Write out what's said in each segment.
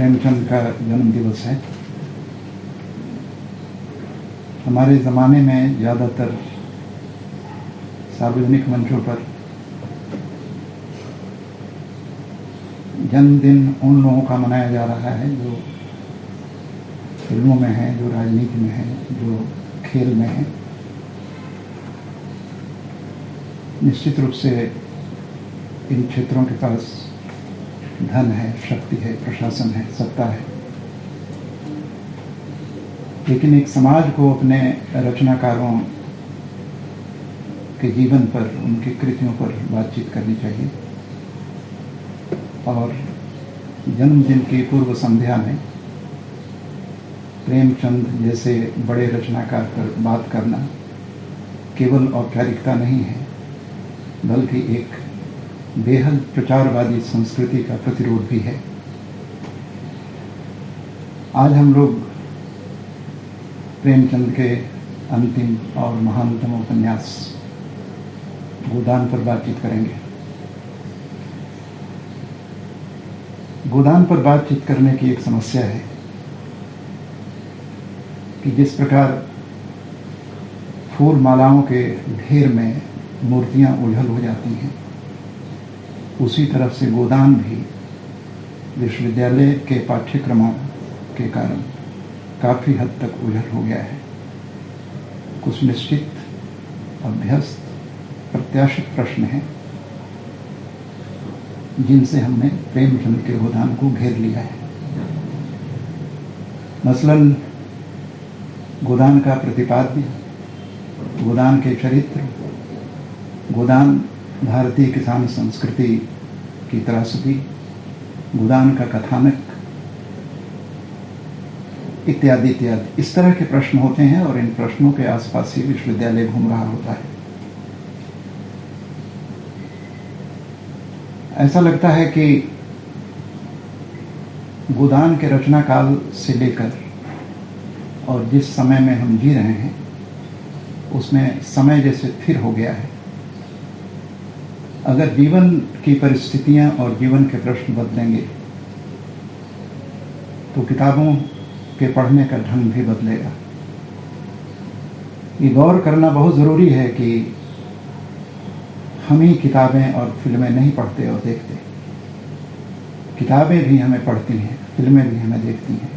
प्रेमचंद का जन्म दिवस है। हमारे ज़माने में ज़्यादातर सार्वजनिक मंचों पर जन्मदिन उन लोगों का मनाया जा रहा है जो फिल्मों में है, जो राजनीति में है, जो खेल में है। निश्चित रूप से इन क्षेत्रों के पास धन है, शक्ति है, प्रशासन है, सत्ता है, लेकिन एक समाज को अपने रचनाकारों के जीवन पर, उनकी कृतियों पर बातचीत करनी चाहिए। और जन्मदिन की पूर्व संध्या में प्रेमचंद जैसे बड़े रचनाकार पर बात करना केवल औपचारिकता नहीं है, बल्कि एक बेहद प्रचारवादी संस्कृति का प्रतिरोध भी है। आज हम लोग प्रेमचंद के अंतिम और महानतम उपन्यास गोदान पर बातचीत करेंगे। गोदान पर बातचीत करने की एक समस्या है कि जिस प्रकार फूल मालाओं के ढेर में मूर्तियां उलझल हो जाती हैं, उसी तरफ से गोदान भी विश्वविद्यालय के पाठ्यक्रमों के कारण काफ़ी हद तक उलझल हो गया है। कुछ निश्चित, अभ्यस्त, प्रत्याशित प्रश्न हैं जिनसे हमने प्रेमचंद के गोदान को घेर लिया है। मसलन गोदान का प्रतिपाद्य, गोदान के चरित्र, गोदान भारतीय किसान संस्कृति की त्रासदी, गोदान का कथानक इत्यादि इत्यादि। इस तरह के प्रश्न होते हैं और इन प्रश्नों के आसपास ही विश्वविद्यालय घूम रहा होता है। ऐसा लगता है कि गोदान के रचना काल से लेकर और जिस समय में हम जी रहे हैं, उसमें समय जैसे स्थिर हो गया है। अगर जीवन की परिस्थितियां और जीवन के प्रश्न बदलेंगे तो किताबों के पढ़ने का ढंग भी बदलेगा। ये गौर करना बहुत ज़रूरी है कि हम ही किताबें और फिल्में नहीं पढ़ते और देखते। किताबें भी हमें पढ़ती हैं, फिल्में भी हमें देखती हैं,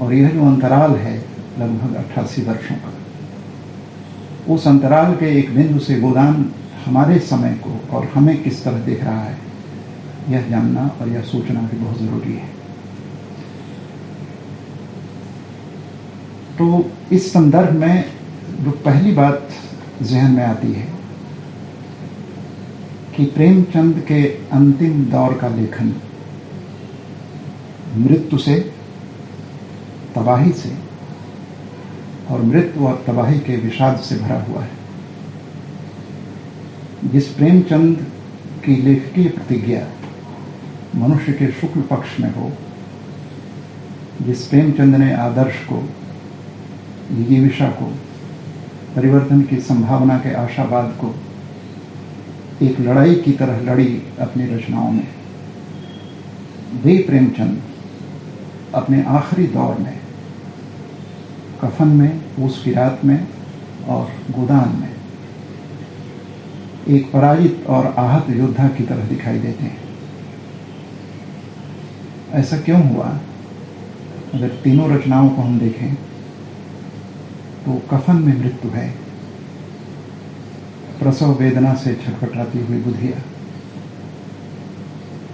और यह जो अंतराल है लगभग 88 वर्षों का, उस अंतराल के एक बिंदु से गोदान हमारे समय को और हमें किस तरह देख रहा है, यह जानना और यह सोचना भी बहुत ज़रूरी है। तो इस संदर्भ में जो पहली बात जहन में आती है कि प्रेमचंद के अंतिम दौर का लेखन मृत्यु से, तबाही से और मृत्यु और तबाही के विषाद से भरा हुआ है। जिस प्रेमचंद की लेखकीय प्रतिज्ञा मनुष्य के शुक्ल पक्ष में हो, जिस प्रेमचंद ने आदर्श को, जिजीविषा को, परिवर्तन की संभावना के आशावाद को एक लड़ाई की तरह लड़ी अपनी रचनाओं में, वे प्रेमचंद अपने आखिरी दौर में कफन में, पूस की रात में और गोदान में एक पराजित और आहत योद्धा की तरह दिखाई देते हैं। ऐसा क्यों हुआ? अगर तीनों रचनाओं को हम देखें तो कफन में मृत्यु है, प्रसव वेदना से छटपटाती हुई बुधिया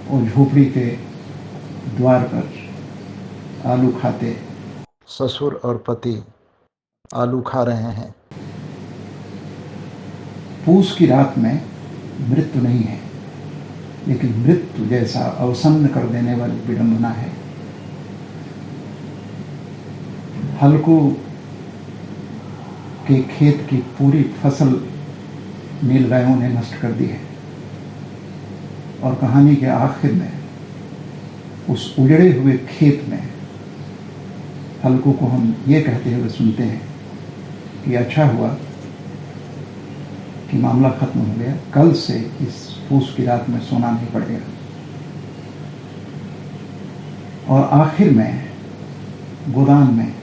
और झोपड़ी के द्वार पर आलू खाते ससुर और पति आलू खा रहे हैं। पूस की रात में मृत्यु नहीं है, लेकिन मृत्यु जैसा अवसन्न कर देने वाली विडंबना है। हल्कू के खेत की पूरी फसल नीलगायों ने नष्ट कर दी है, और कहानी के आखिर में उस उजड़े हुए खेत में हल्कू को हम ये कहते हुए सुनते हैं कि अच्छा हुआ कि मामला खत्म हो गया, कल से इस पूस की रात में सोना नहीं पड़ेगा। और आखिर में गोदान में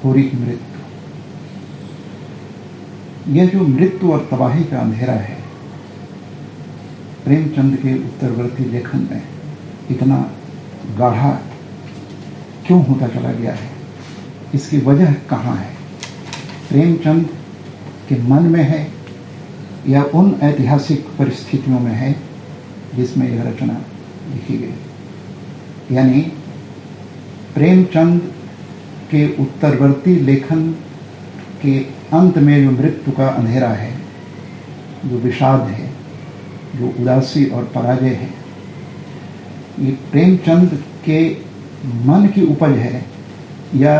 होरी की मृत्यु। यह जो मृत्यु और तबाही का अंधेरा है, प्रेमचंद के उत्तरवर्ती लेखन में इतना गाढ़ा क्यों होता चला गया है? इसकी वजह कहाँ है? प्रेमचंद के मन में है या उन ऐतिहासिक परिस्थितियों में है जिसमें यह रचना लिखी गई? यानी प्रेमचंद के उत्तरवर्ती लेखन के अंत में जो मृत्यु का अंधेरा है, जो विषाद है, जो उदासी और पराजय है, ये प्रेमचंद के मन की उपज है या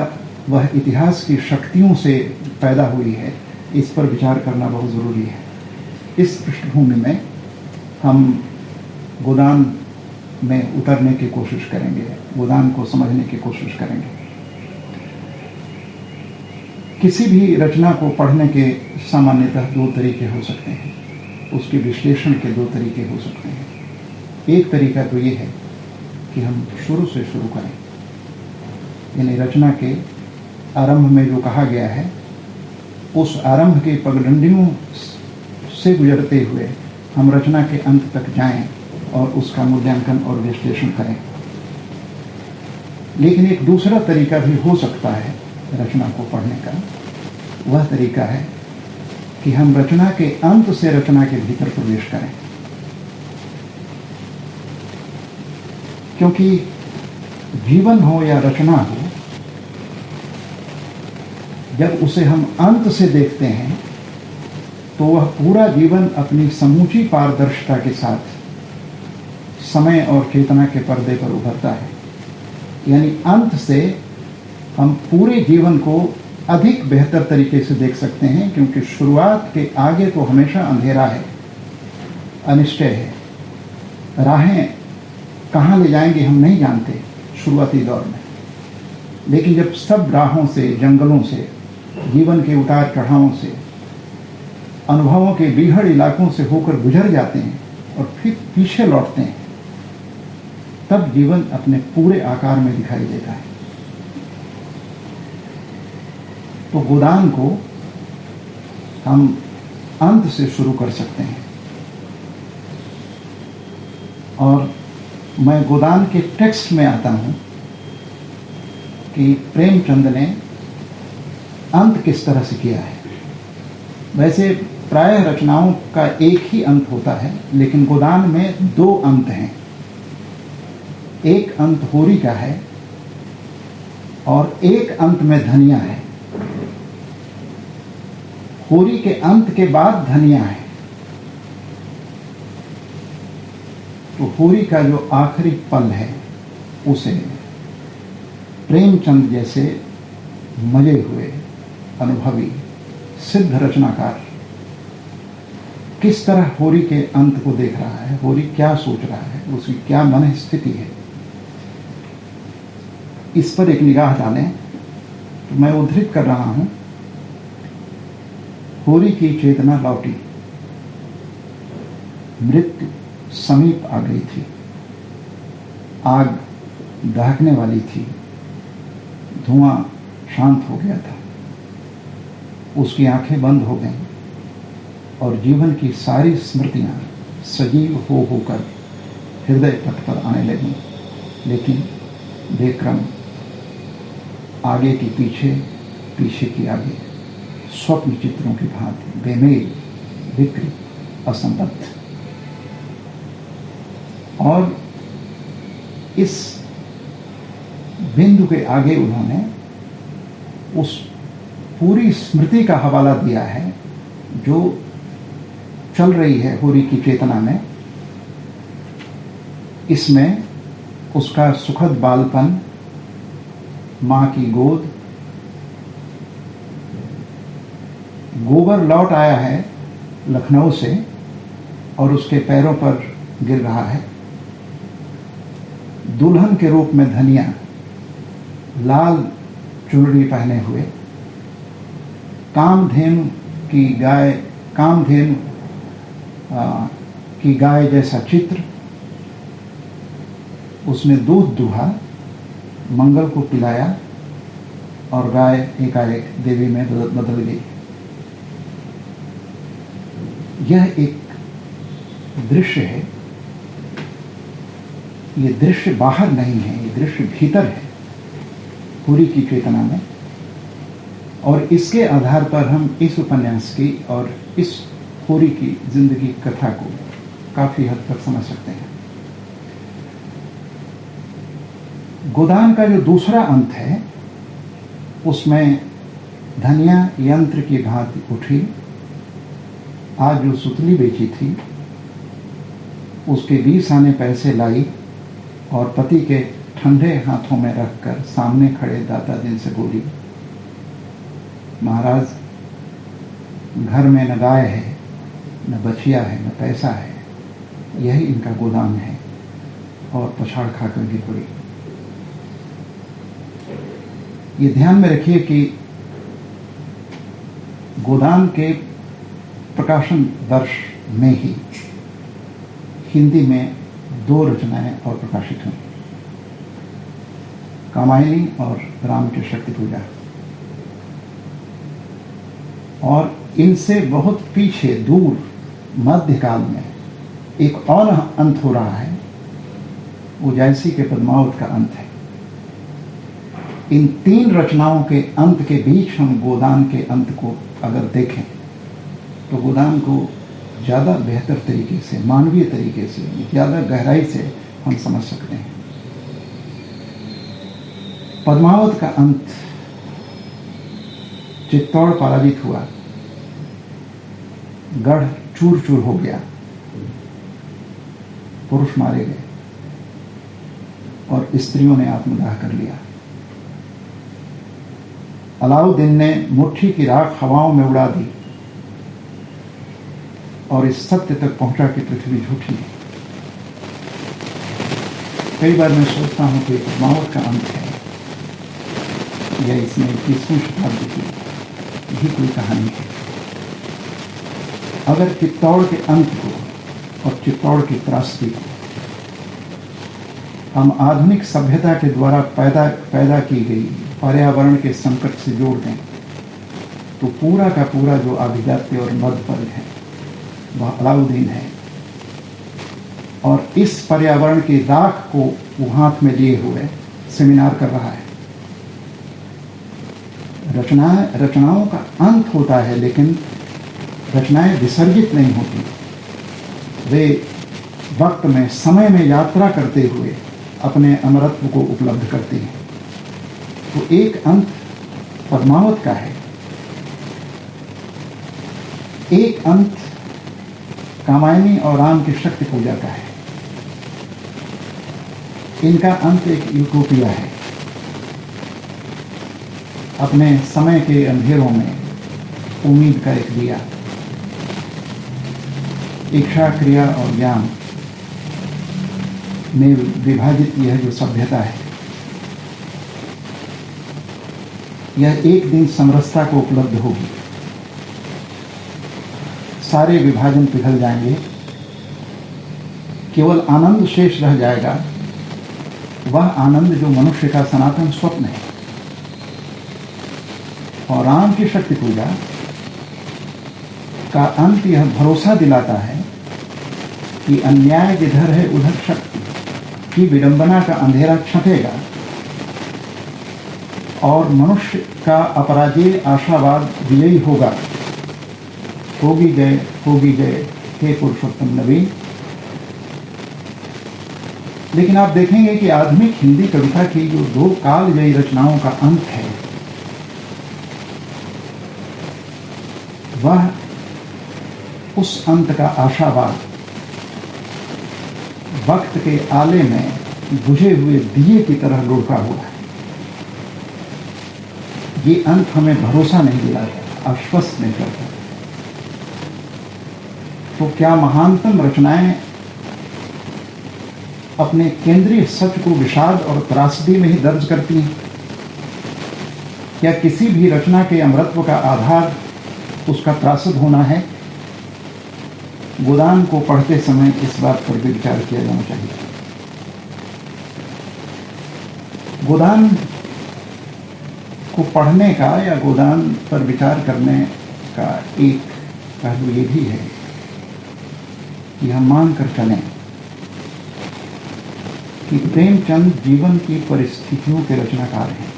वह इतिहास की शक्तियों से पैदा हुई है? इस पर विचार करना बहुत ज़रूरी है। इस पृष्ठभूमि में हम गोदान में उतरने की कोशिश करेंगे, गोदान को समझने की कोशिश करेंगे। किसी भी रचना को पढ़ने के सामान्यतः दो तरीके हो सकते हैं, उसके विश्लेषण के दो तरीके हो सकते हैं। एक तरीका तो ये है कि हम शुरू से शुरू करें, यानी रचना के आरंभ में जो कहा गया है उस आरंभ के पगडंडियों से गुजरते हुए हम रचना के अंत तक जाएं और उसका मूल्यांकन और विश्लेषण करें। लेकिन एक दूसरा तरीका भी हो सकता है रचना को पढ़ने का। वह तरीका है कि हम रचना के अंत से रचना के भीतर प्रवेश करें, क्योंकि जीवन हो या रचना हो, जब उसे हम अंत से देखते हैं तो वह पूरा जीवन अपनी समूची पारदर्शिता के साथ समय और चेतना के पर्दे पर उभरता है। यानी अंत से हम पूरे जीवन को अधिक बेहतर तरीके से देख सकते हैं, क्योंकि शुरुआत के आगे तो हमेशा अंधेरा है, अनिश्चय है, राहें कहाँ ले जाएंगे हम नहीं जानते शुरुआती दौर में। लेकिन जब सब राहों से, जंगलों से, जीवन के उतार चढ़ावों से, अनुभवों के बीहड़ इलाकों से होकर गुजर जाते हैं और फिर पीछे लौटते हैं, तब जीवन अपने पूरे आकार में दिखाई देता है। तो गोदान को हम अंत से शुरू कर सकते हैं, और मैं गोदान के टेक्स्ट में आता हूं कि प्रेमचंद ने अंत किस तरह से किया है। वैसे प्रायः रचनाओं का एक ही अंत होता है, लेकिन गोदान में दो अंत हैं। एक अंत होरी का है और एक अंत में धनिया है। होरी के अंत के बाद धनिया है। तो होरी का जो आखिरी पल है उसे प्रेमचंद जैसे मजे हुए, अनुभवी, सिद्ध रचनाकार किस तरह होरी के अंत को देख रहा है, होरी क्या सोच रहा है, उसकी क्या मन स्थिति है, इस पर एक निगाह डालें। तो मैं उद्धृत कर रहा हूं, होरी की चेतना लौटी, मृत्यु समीप आ गई थी, आग दहकने वाली थी, धुआं शांत हो गया था, उसकी आंखें बंद हो गईं और जीवन की सारी स्मृतियां सजीव हो होकर हृदय पथ पर आने लगीं। लेकिन बेक्रम, आगे की पीछे, पीछे की आगे, स्वप्न चित्रों की भांति बेमेल, विकृत, असंबद्ध। और इस बिंदु के आगे उन्होंने उस पूरी स्मृति का हवाला दिया है जो चल रही है होरी की चेतना में। इसमें उसका सुखद बालपन, मां की गोद, गोबर लौट आया है लखनऊ से और उसके पैरों पर गिर रहा है, दुल्हन के रूप में धनिया, लाल चुनरी पहने हुए, कामधेनु की गाय जैसा चित्र, उसने दूध दुहा मंगल को पिलाया और गाय एकाएक देवी में बदल गई। यह एक दृश्य है। ये दृश्य बाहर नहीं है, ये दृश्य भीतर है पूरी की चेतना में। और इसके आधार पर हम इस उपन्यास की और इस पूरी की जिंदगी कथा को काफी हद तक समझ सकते हैं। गोदान का जो दूसरा अंत है उसमें धनिया यंत्र की भांति उठी। आज जो सुतली बेची थी उसके 20 आने पैसे लाई और पति के ठंडे हाथों में रखकर सामने खड़े दाता दिन से बोली, महाराज, घर में न गाय है, न बछिया है, न पैसा है, यही इनका गोदाम है। और पछाड़ खाकर गिर पड़ी। ये ध्यान में रखिए कि गोदान के प्रकाशन वर्ष में ही हिंदी में 2 रचनाएं और प्रकाशित हुई, कामायनी और राम की शक्ति पूजा। और इनसे बहुत पीछे दूर मध्यकाल में एक और अंत हो रहा है, वो जायसी के पद्मावत का अंत है। इन 3 रचनाओं के अंत के बीच हम गोदान के अंत को अगर देखें तो गोदान को ज़्यादा बेहतर तरीके से, मानवीय तरीके से, ज़्यादा गहराई से हम समझ सकते हैं। पद्मावत का अंत चित्तौड़ पराजित हुआ, गढ़ चूर चूर हो गया, पुरुष मारे गए और स्त्रियों ने आत्मदाह कर लिया। अलाउद्दीन ने मुट्ठी की राख हवाओं में उड़ा दी और इस सत्य तक पहुंचा कि पृथ्वी झूठी है। कई बार मैं सोचता हूं कि पद्मावत का अंत है या इसमें 21वीं शताब्दी की भी कोई कहानी है। अगर चित्तौड़ के अंत को और चित्तौड़ की त्रासदी को हम आधुनिक सभ्यता के द्वारा पैदा की गई पर्यावरण के संकट से जोड़ दें तो पूरा का पूरा जो आभिजात्य और मध्य वर्ग है वह अलाउद्दीन है। और इस पर्यावरण की राख को वो हाथ में लिए हुए सेमिनार कर रहा है। रचनाओं का अंत होता है, लेकिन रचनाएं विसर्जित नहीं होती। वे वक्त में, समय में यात्रा करते हुए अपने अमरत्व को उपलब्ध करती हैं। तो एक अंत पद्मावत का है, एक अंत कामायनी और राम की शक्ति पूजा का है। इनका अंत एक यूटोपिया है। अपने समय के अंधेरों में उम्मीद का एक दिया, इच्छा, क्रिया और ज्ञान में विभाजित यह जो सभ्यता है, यह एक दिन समरसता को उपलब्ध होगी। सारे विभाजन पिघल जाएंगे, केवल आनंद शेष रह जाएगा, वह आनंद जो मनुष्य का सनातन स्वप्न है। और राम की शक्ति पूजा का अंत यह भरोसा दिलाता है कि अन्याय जिधर है उधर शक्ति की विडंबना का अंधेरा छंटेगा और मनुष्य का अपराजेय आशावाद विजयी होगा। होगी जय हे पुरुषोत्तम नवीन। लेकिन आप देखेंगे कि आधुनिक हिंदी कविता की जो 2 कालजयी रचनाओं का अंत है, वह उस अंत का आशावाद वक्त के आले में बुझे हुए दिए की तरह लुढ़का हुआ है। ये अंत हमें भरोसा नहीं दिलाता, आश्वस्त नहीं करता। तो क्या महानतम रचनाएं अपने केंद्रीय सच को विषाद और त्रासदी में ही दर्ज करती हैं? क्या किसी भी रचना के अमरत्व का आधार उसका त्रासद होना है? गोदान को पढ़ते समय इस बात पर भी विचार किया जाना चाहिए। गोदान को पढ़ने का या गोदान पर विचार करने का एक पहलू ये भी है कि हम मान कर चलें कि प्रेमचंद जीवन की परिस्थितियों के रचनाकार हैं।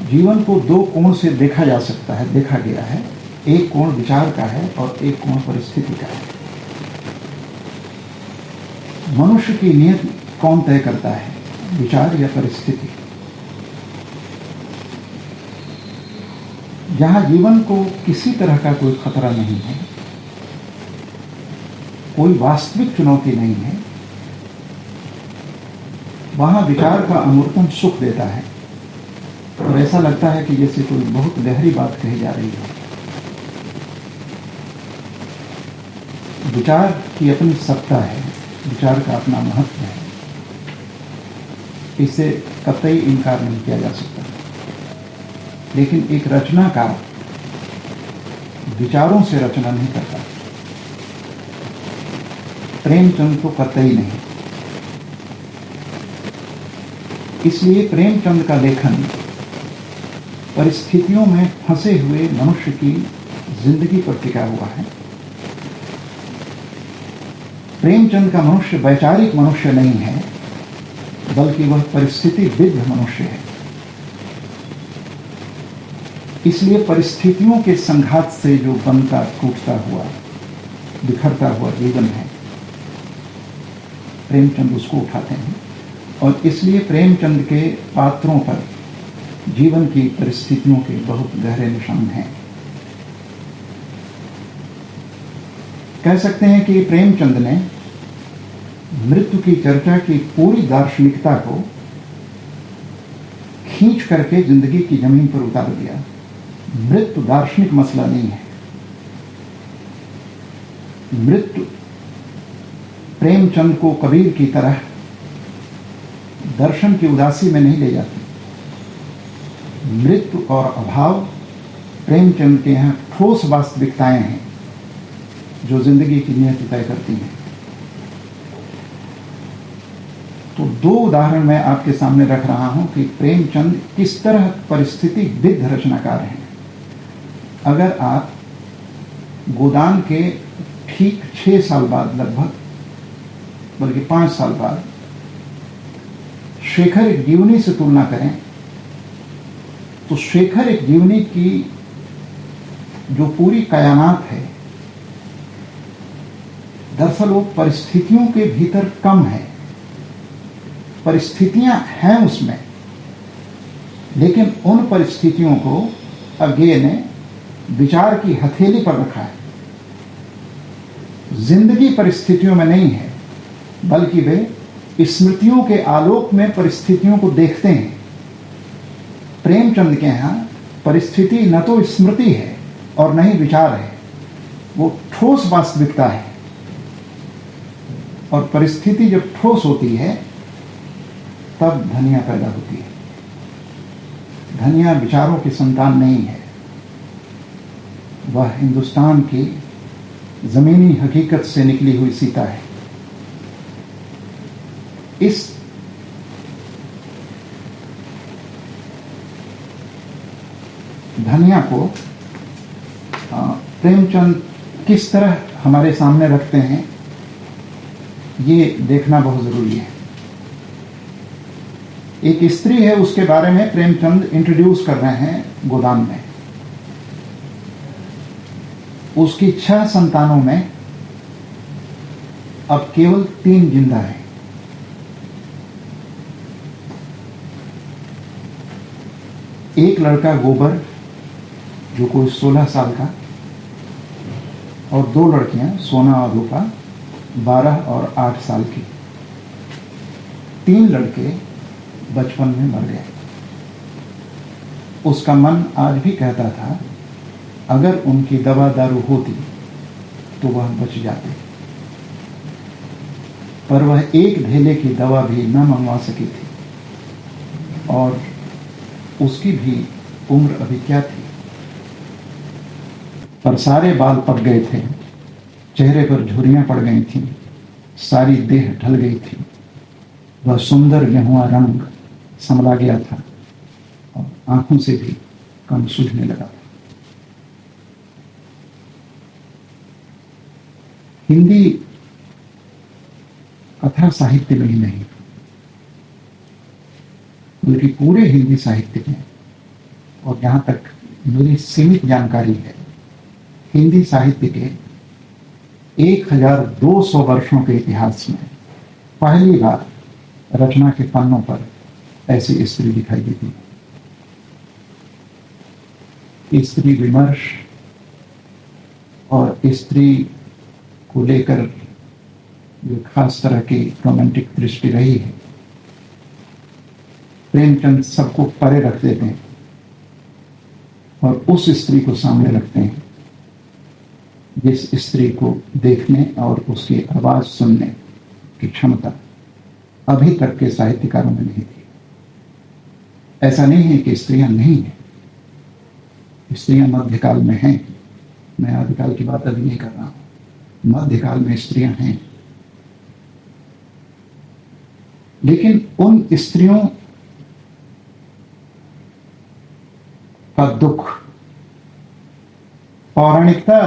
जीवन को दो कोण से देखा जा सकता है, देखा गया है। एक कोण विचार का है और एक कोण परिस्थिति का है। मनुष्य की नियत कौन तय करता है, विचार या परिस्थिति? जहां जीवन को किसी तरह का कोई खतरा नहीं है, कोई वास्तविक चुनौती नहीं है, वहां विचार का अमूर्तम सुख देता है और ऐसा लगता है कि जैसे कोई बहुत गहरी बात कही जा रही है। विचार की अपनी सत्ता है, विचार का अपना महत्व है, इससे कतई इनकार नहीं किया जा सकता। लेकिन एक रचनाकार विचारों से रचना नहीं करता, प्रेमचंद तो कतई नहीं। इसलिए प्रेमचंद का लेखन परिस्थितियों में फंसे हुए मनुष्य की जिंदगी पर टिका हुआ है। प्रेमचंद का मनुष्य वैचारिक मनुष्य नहीं है, बल्कि वह परिस्थिति विद्ध मनुष्य है। इसलिए परिस्थितियों के संघात से जो बनता टूटता हुआ बिखरता हुआ जीवन है, प्रेमचंद उसको उठाते हैं और इसलिए प्रेमचंद के पात्रों पर जीवन की परिस्थितियों के बहुत गहरे निशान हैं। कह सकते हैं कि प्रेमचंद ने मृत्यु की चर्चा की पूरी दार्शनिकता को खींच करके जिंदगी की जमीन पर उतार दिया। मृत्यु दार्शनिक मसला नहीं है। मृत्यु प्रेमचंद को कबीर की तरह दर्शन की उदासी में नहीं ले जाती। मृत्यु और अभाव प्रेमचंद के यहाँ ठोस वास्तविकताएं हैं जो जिंदगी की नियति तय करती हैं। तो दो उदाहरण मैं आपके सामने रख रहा हूं कि प्रेमचंद किस तरह परिस्थिति विद्ध रचनाकार हैं। अगर आप गोदान के ठीक 6 साल बाद, लगभग बल्कि 5 साल बाद शेखर एक जीवनी से तुलना करें तो शेखर एक जीवनी की जो पूरी कयानात है, दरअसल वो परिस्थितियों के भीतर कम है। परिस्थितियां हैं उसमें, लेकिन उन परिस्थितियों को अज्ञेय ने विचार की हथेली पर रखा है। जिंदगी परिस्थितियों में नहीं है, बल्कि वे स्मृतियों के आलोक में परिस्थितियों को देखते हैं। प्रेमचंद के यहाँ परिस्थिति न तो स्मृति है और न ही विचार है, वो ठोस वास्तविकता है। और परिस्थिति जब ठोस होती है तब धनिया पैदा होती है। धनिया विचारों की संतान नहीं है, वह हिंदुस्तान की जमीनी हकीकत से निकली हुई सीता है। इस धनिया को प्रेमचंद किस तरह हमारे सामने रखते हैं, ये देखना बहुत जरूरी है। एक स्त्री है, उसके बारे में प्रेमचंद इंट्रोड्यूस कर रहे हैं गोदान में। उसकी 6 संतानों में अब केवल 3 जिंदा हैं। एक लड़का गोबर जो कोई 16 साल का, और 2 लड़कियां सोना और रूपा 12 और 8 साल की। 3 लड़के बचपन में मर गए। उसका मन आज भी कहता था अगर उनकी दवा दारू होती तो वह बच जाते, पर वह एक ढेले की दवा भी न मंगवा सकी थी और उसकी भी उम्र अभी क्या थी। पर सारे बाल पक गए थे, चेहरे पर झुर्रियां पड़ गई थीं, सारी देह ढल गई थी। वह सुंदर गेहुआ रंग संभला गया था और आंखों से भी कम सूझने लगा था। हिंदी कथा साहित्य में ही नहीं बल्कि पूरे हिंदी साहित्य में, और जहां तक मेरी सीमित जानकारी है, हिंदी साहित्य के 1200 वर्षों के इतिहास में पहली बार रचना के पन्नों पर ऐसी स्त्री दिखाई देती है। स्त्री विमर्श और स्त्री को लेकर जो खास तरह की रोमांटिक दृष्टि रही है, प्रेमचंद सबको परे रख देते हैं और उस स्त्री को सामने रखते हैं जिस स्त्री को देखने और उसकी आवाज सुनने की क्षमता अभी तक के साहित्यकारों में नहीं थी। ऐसा नहीं है कि स्त्रियां नहीं हैं, स्त्रियां मध्यकाल में हैं। मैं आदिकाल की बात अभी नहीं कर रहा हूं, मध्यकाल में स्त्रियां हैं। लेकिन उन स्त्रियों का दुख पौराणिकता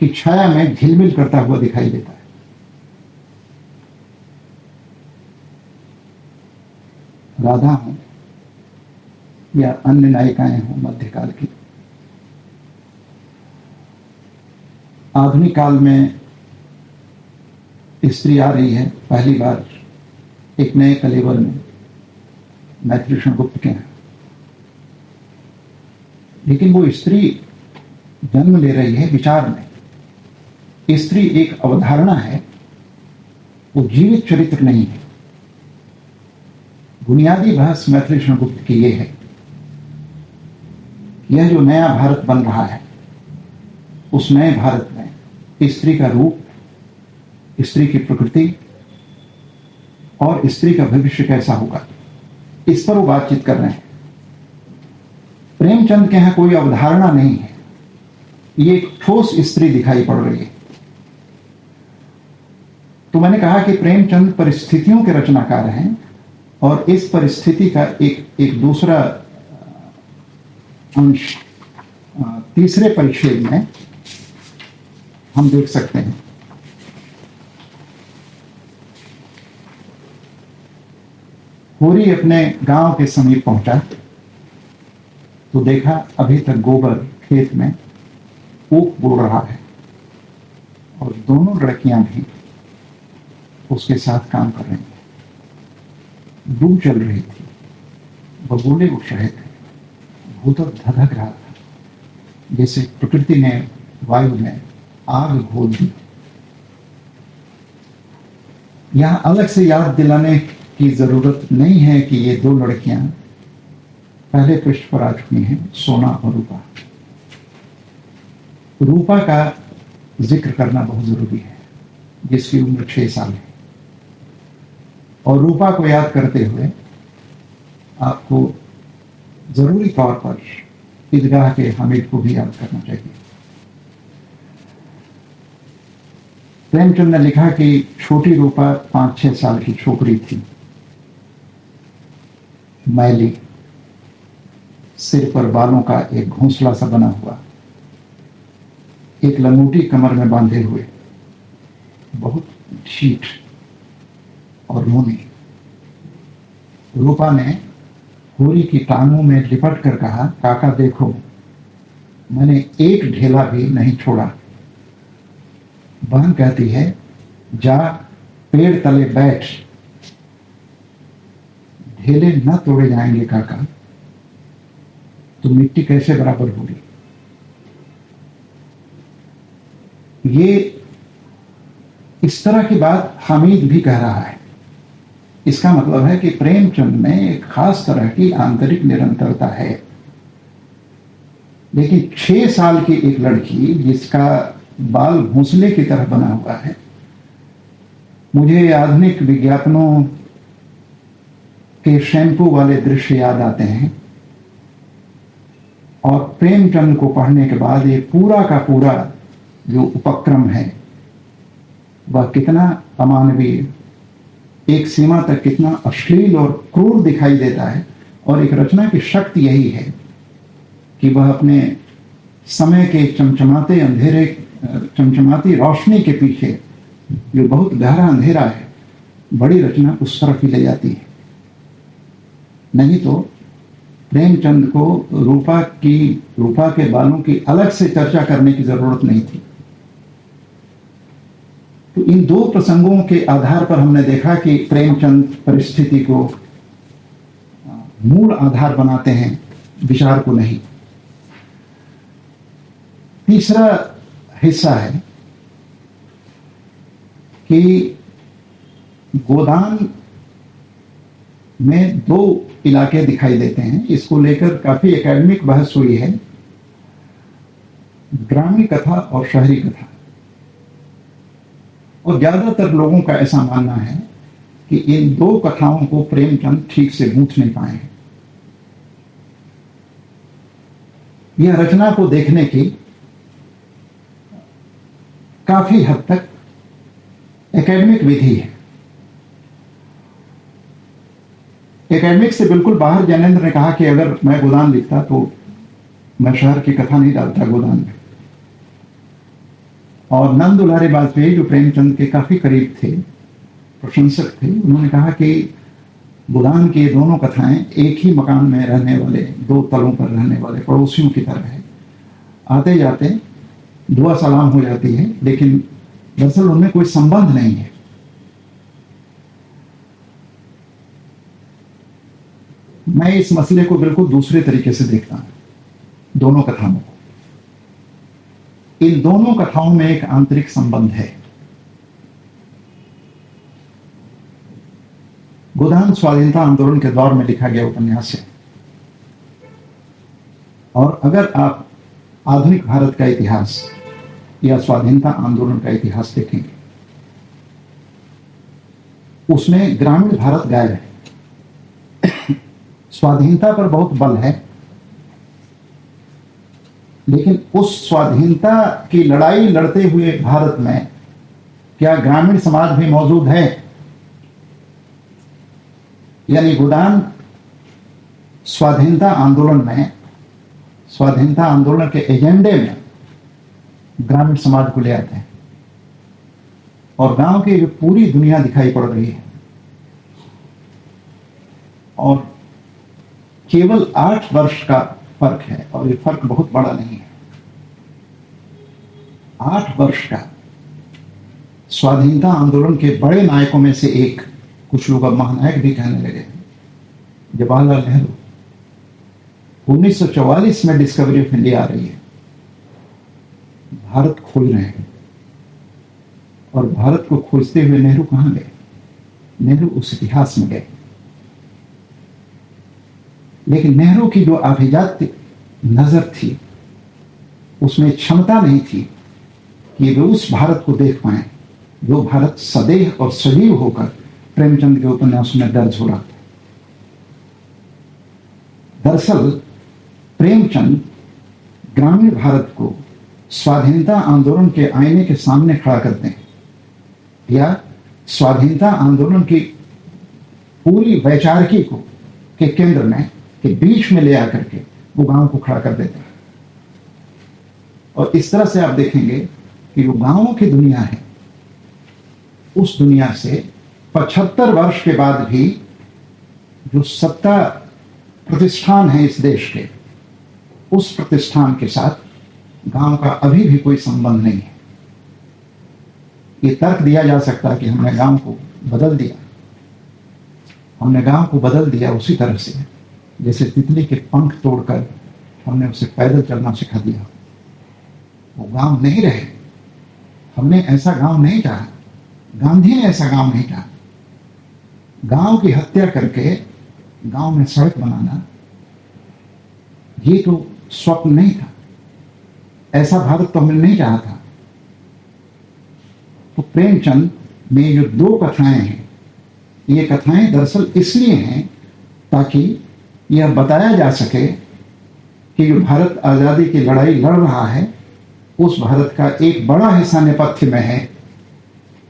की छाया में झिलमिल करता हुआ दिखाई देता है। राधा हो या अन्य नायिकाएं हो मध्यकाल की, आधुनिक काल में स्त्री आ रही है पहली बार एक नए कलेवर में, मैथिली कृष्ण गुप्त के हैं। लेकिन वो स्त्री जन्म ले रही है विचार में। स्त्री एक अवधारणा है, वो जीवित चरित्र नहीं है। बुनियादी बहस मैथिली कृष्ण गुप्त की यह है, यह जो नया भारत बन रहा है, उस नए भारत में स्त्री का रूप, स्त्री की प्रकृति और स्त्री का भविष्य कैसा होगा, इस पर वो बातचीत कर रहे हैं। प्रेमचंद के यहां कोई अवधारणा नहीं है, ये एक ठोस स्त्री दिखाई पड़ रही है। तो मैंने कहा कि प्रेमचंद परिस्थितियों के रचनाकार हैं और इस परिस्थिति का एक दूसरा अंश तीसरे परिच्छेद में हम देख सकते हैं। होरी अपने गांव के समीप पहुंचा तो देखा अभी तक गोबर खेत में ऊख बोल रहा है और दोनों लड़कियां भी उसके साथ काम कर रही थी। लू चल रही थी, बबूले उठ रहे थे, भूतल धधक रहा था, जैसे प्रकृति ने वायु में आग घोल दी। यहां अलग से याद दिलाने की जरूरत नहीं है कि ये दो लड़कियां पहले पृष्ठ पर आ चुकी हैं, सोना और रूपा। रूपा का जिक्र करना बहुत जरूरी है, जिसकी उम्र 6 साल है। और रूपा को याद करते हुए आपको जरूरी तौर पर ईदगाह के हामिद को भी याद करना चाहिए। प्रेमचंद ने लिखा कि छोटी रूपा 5-6 साल की छोकरी थी, मैली, सिर पर बालों का एक घोंसला सा बना हुआ, एक लंगोटी कमर में बांधे हुए, बहुत ढीठ और मुनी। रूपा ने होरी की टांगों में लिपट कर कहा, काका देखो, मैंने एक ढेला भी नहीं छोड़ा। बहन कहती है, जा पेड़ तले बैठ, ढेले न तोड़े जाएंगे काका, तो मिट्टी कैसे बराबर होगी। ये इस तरह की बात हामिद भी कह रहा है। इसका मतलब है कि प्रेमचंद में एक खास तरह की आंतरिक निरंतरता है। लेकिन 6 साल की एक लड़की जिसका बाल घोंसले की तरह बना हुआ है, मुझे आधुनिक विज्ञापनों के शैम्पू वाले दृश्य याद आते हैं। और प्रेमचंद को पढ़ने के बाद ये पूरा का पूरा जो उपक्रम है वह कितना अमानवीय एक सीमा तक कितना अश्लील और क्रूर दिखाई देता है। और एक रचना की शक्ति यही है कि वह अपने समय के चमचमाते अंधेरे, चमचमाती रोशनी के पीछे जो बहुत गहरा अंधेरा है, बड़ी रचना उस तरफ ही ले जाती है। नहीं तो प्रेमचंद को रूपा के बालों की अलग से चर्चा करने की जरूरत नहीं थी। तो इन दो प्रसंगों के आधार पर हमने देखा कि प्रेमचंद परिस्थिति को मूल आधार बनाते हैं, विचार को नहीं। तीसरा हिस्सा है कि गोदान में दो इलाके दिखाई देते हैं। इसको लेकर काफी एकेडमिक बहस हुई है, ग्रामीण कथा और शहरी कथा। और ज्यादातर लोगों का ऐसा मानना है कि इन दो कथाओं को प्रेमचंद ठीक से गूंथ नहीं पाए हैं। यह रचना को देखने की काफी हद तक एकेडमिक विधि है। एकेडमिक से बिल्कुल बाहर ज्ञानेंद्र ने कहा कि अगर मैं गोदान लिखता तो मैं शहर की कथा नहीं डालता गोदान में। और नंद दुलारे वाजपेयी जो प्रेमचंद के काफी करीब थे, प्रशंसक थे, उन्होंने कहा कि गोदान की दोनों कथाएं एक ही मकान में रहने वाले, दो तलों पर रहने वाले पड़ोसियों की तरह है। आते जाते दुआ सलाम हो जाती है, लेकिन दरअसल उनमें कोई संबंध नहीं है। मैं इस मसले को बिल्कुल दूसरे तरीके से देखता हूं। दोनों कथाओं को, इन दोनों कथाओं में एक आंतरिक संबंध है। गोदान स्वाधीनता आंदोलन के दौर में लिखा गया उपन्यास है। और अगर आप आधुनिक भारत का इतिहास या स्वाधीनता आंदोलन का इतिहास देखेंगे, उसमें ग्रामीण भारत गायब है। स्वाधीनता पर बहुत बल है, लेकिन उस स्वाधीनता की लड़ाई लड़ते हुए भारत में क्या ग्रामीण समाज भी मौजूद है? यानी गोदान स्वाधीनता आंदोलन में, स्वाधीनता आंदोलन के एजेंडे में ग्रामीण समाज को ले आते हैं और गांव की जो पूरी दुनिया दिखाई पड़ रही है। और केवल 8 वर्ष का फर्क है, और ये फर्क बहुत बड़ा नहीं है। 8 वर्ष का स्वाधीनता आंदोलन के बड़े नायकों में से एक, कुछ लोग अब महानायक भी कहने लगे, जवाहरलाल नेहरू 1944 में डिस्कवरी ऑफ इंडिया आ रही है। भारत खोज रहे हैं, और भारत को खोजते हुए नेहरू कहां गए? नेहरू उस इतिहास में गए। लेकिन नेहरू की जो अभिजात्य नजर थी, उसमें क्षमता नहीं थी कि वे उस भारत को देख पाए जो भारत सदैव और सजीव होकर प्रेमचंद के उपन्यास में दर्ज हो रहा था। दरअसल प्रेमचंद ग्रामीण भारत को स्वाधीनता आंदोलन के आईने के सामने खड़ा करते हैं, या स्वाधीनता आंदोलन की पूरी वैचारिकी को के केंद्र में, के बीच में ले आकर के वो गांव को खड़ा कर देते हैं। और इस तरह से आप देखेंगे कि जो गांवों की दुनिया है, उस दुनिया से 75 वर्ष के बाद भी जो सत्ता प्रतिष्ठान है इस देश के, उस प्रतिष्ठान के साथ गांव का अभी भी कोई संबंध नहीं है। ये तर्क दिया जा सकता है कि हमने गांव को बदल दिया। हमने गांव को बदल दिया उसी तरह से जैसे तितली के पंख तोड़कर हमने उसे पैदल चलना सिखा दिया। वो गांव नहीं रहे। हमने ऐसा गांव नहीं चाहा, गांधी ने ऐसा गांव नहीं चाहा। गांव की हत्या करके गांव में सड़क बनाना, ये तो स्वप्न नहीं था। ऐसा भारत तो हमने नहीं चाहा था। तो प्रेमचंद में जो 2 कथाएं हैं, ये कथाएं दरअसल इसलिए हैं ताकि यह बताया जा सके कि जो भारत आजादी की लड़ाई लड़ रहा है, उस भारत का एक बड़ा हिस्सा नेपथ्य में है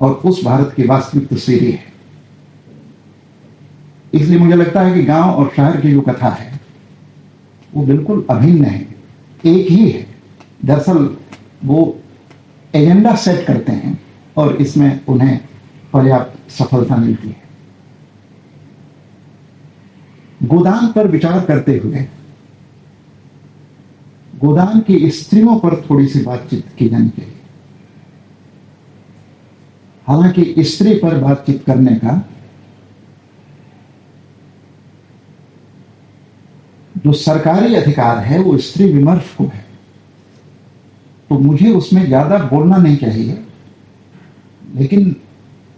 और उस भारत की वास्तविक तस्वीर है। इसलिए मुझे लगता है कि गांव और शहर की जो कथा है वो बिल्कुल अभिन्न है, एक ही है। दरअसल वो एजेंडा सेट करते हैं और इसमें उन्हें पर्याप्त सफलता मिलती है। गोदान पर विचार करते हुए गोदान की स्त्रियों पर थोड़ी सी बातचीत की जानी चाहिए। हालांकि स्त्री पर बातचीत करने का जो सरकारी अधिकार है वो स्त्री विमर्श को है, तो मुझे उसमें ज्यादा बोलना नहीं चाहिए। लेकिन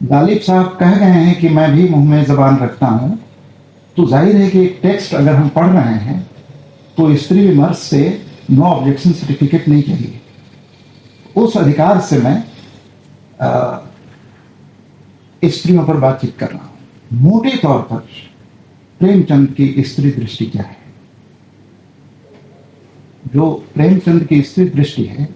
गालिब साहब कह गए हैं कि मैं भी मुंह में जबान रखता हूं, तो जाहिर है कि एक टेक्स्ट अगर हम पढ़ रहे हैं तो स्त्री विमर्श से नो ऑब्जेक्शन सर्टिफिकेट नहीं चाहिए। उस अधिकार से मैं स्त्रियों पर बातचीत कर रहा हूं। मोटे तौर पर प्रेमचंद की स्त्री दृष्टि क्या है? जो प्रेमचंद की स्त्री दृष्टि है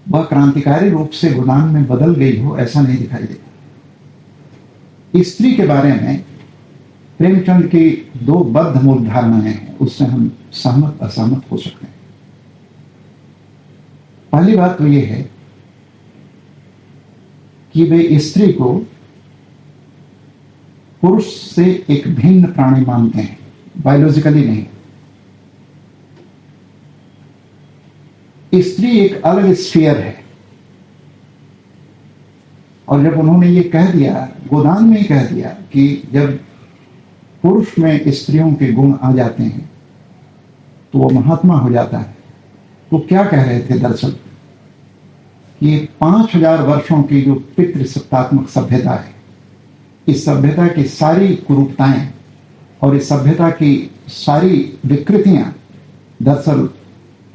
वह क्रांतिकारी रूप से गोदान में बदल गई हो ऐसा नहीं दिखाई देता। स्त्री के बारे में प्रेमचंद की दो बद्ध मूल धारणाएं हैं, उससे हम सहमत असहमत हो सकते हैं। पहली बात तो यह है कि वे स्त्री को पुरुष से एक भिन्न प्राणी मानते हैं, बायोलॉजिकली नहीं। स्त्री एक अलग स्फीयर है, और जब उन्होंने ये कह दिया, गोदान में ही कह दिया कि जब पुरुष में स्त्रियों के गुण आ जाते हैं तो वो महात्मा हो जाता है, तो क्या कह रहे थे दरअसल? ये 5000 वर्षों की जो पितृसत्तात्मक सभ्यता है, इस सभ्यता की सारी कुरूपताएं और इस सभ्यता की सारी विकृतियां दरअसल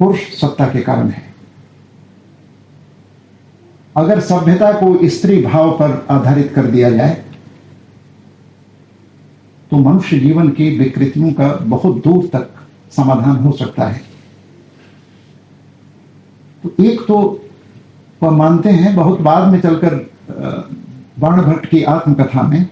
पुरुष सत्ता के कारण है। अगर सभ्यता को स्त्री भाव पर आधारित कर दिया जाए तो मनुष्य जीवन की विकृतियों का बहुत दूर तक समाधान हो सकता है। तो एक तो वह मानते हैं, बहुत बाद में चलकर बाणभट्ट की आत्मकथा में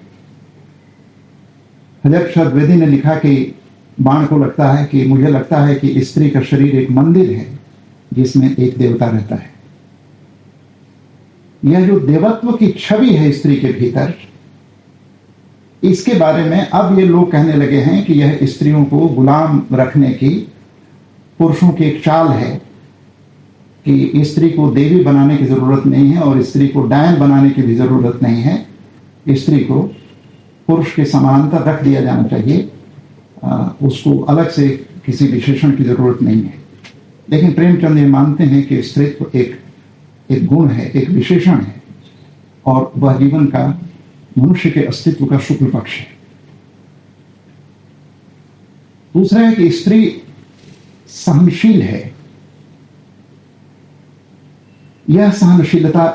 हजरत शरद द्विवेदी ने लिखा कि बाण को लगता है कि मुझे लगता है कि स्त्री का शरीर एक मंदिर है जिसमें एक देवता रहता है। यह जो देवत्व की छवि है स्त्री के भीतर, इसके बारे में अब ये लोग कहने लगे हैं कि यह स्त्रियों को गुलाम रखने की पुरुषों की एक चाल है कि स्त्री को देवी बनाने की जरूरत नहीं है और स्त्री को डायन बनाने की भी जरूरत नहीं है। स्त्री को पुरुष के समानांतर रख दिया जाना चाहिए, उसको अलग से किसी विशेषण की जरूरत नहीं है। लेकिन प्रेमचंद ये मानते हैं कि स्त्रीत्व एक गुण है, एक विशेषण है, और वह जीवन का, मनुष्य के अस्तित्व का शुक्ल पक्ष है। दूसरा है कि स्त्री सहनशील है। यह सहनशीलता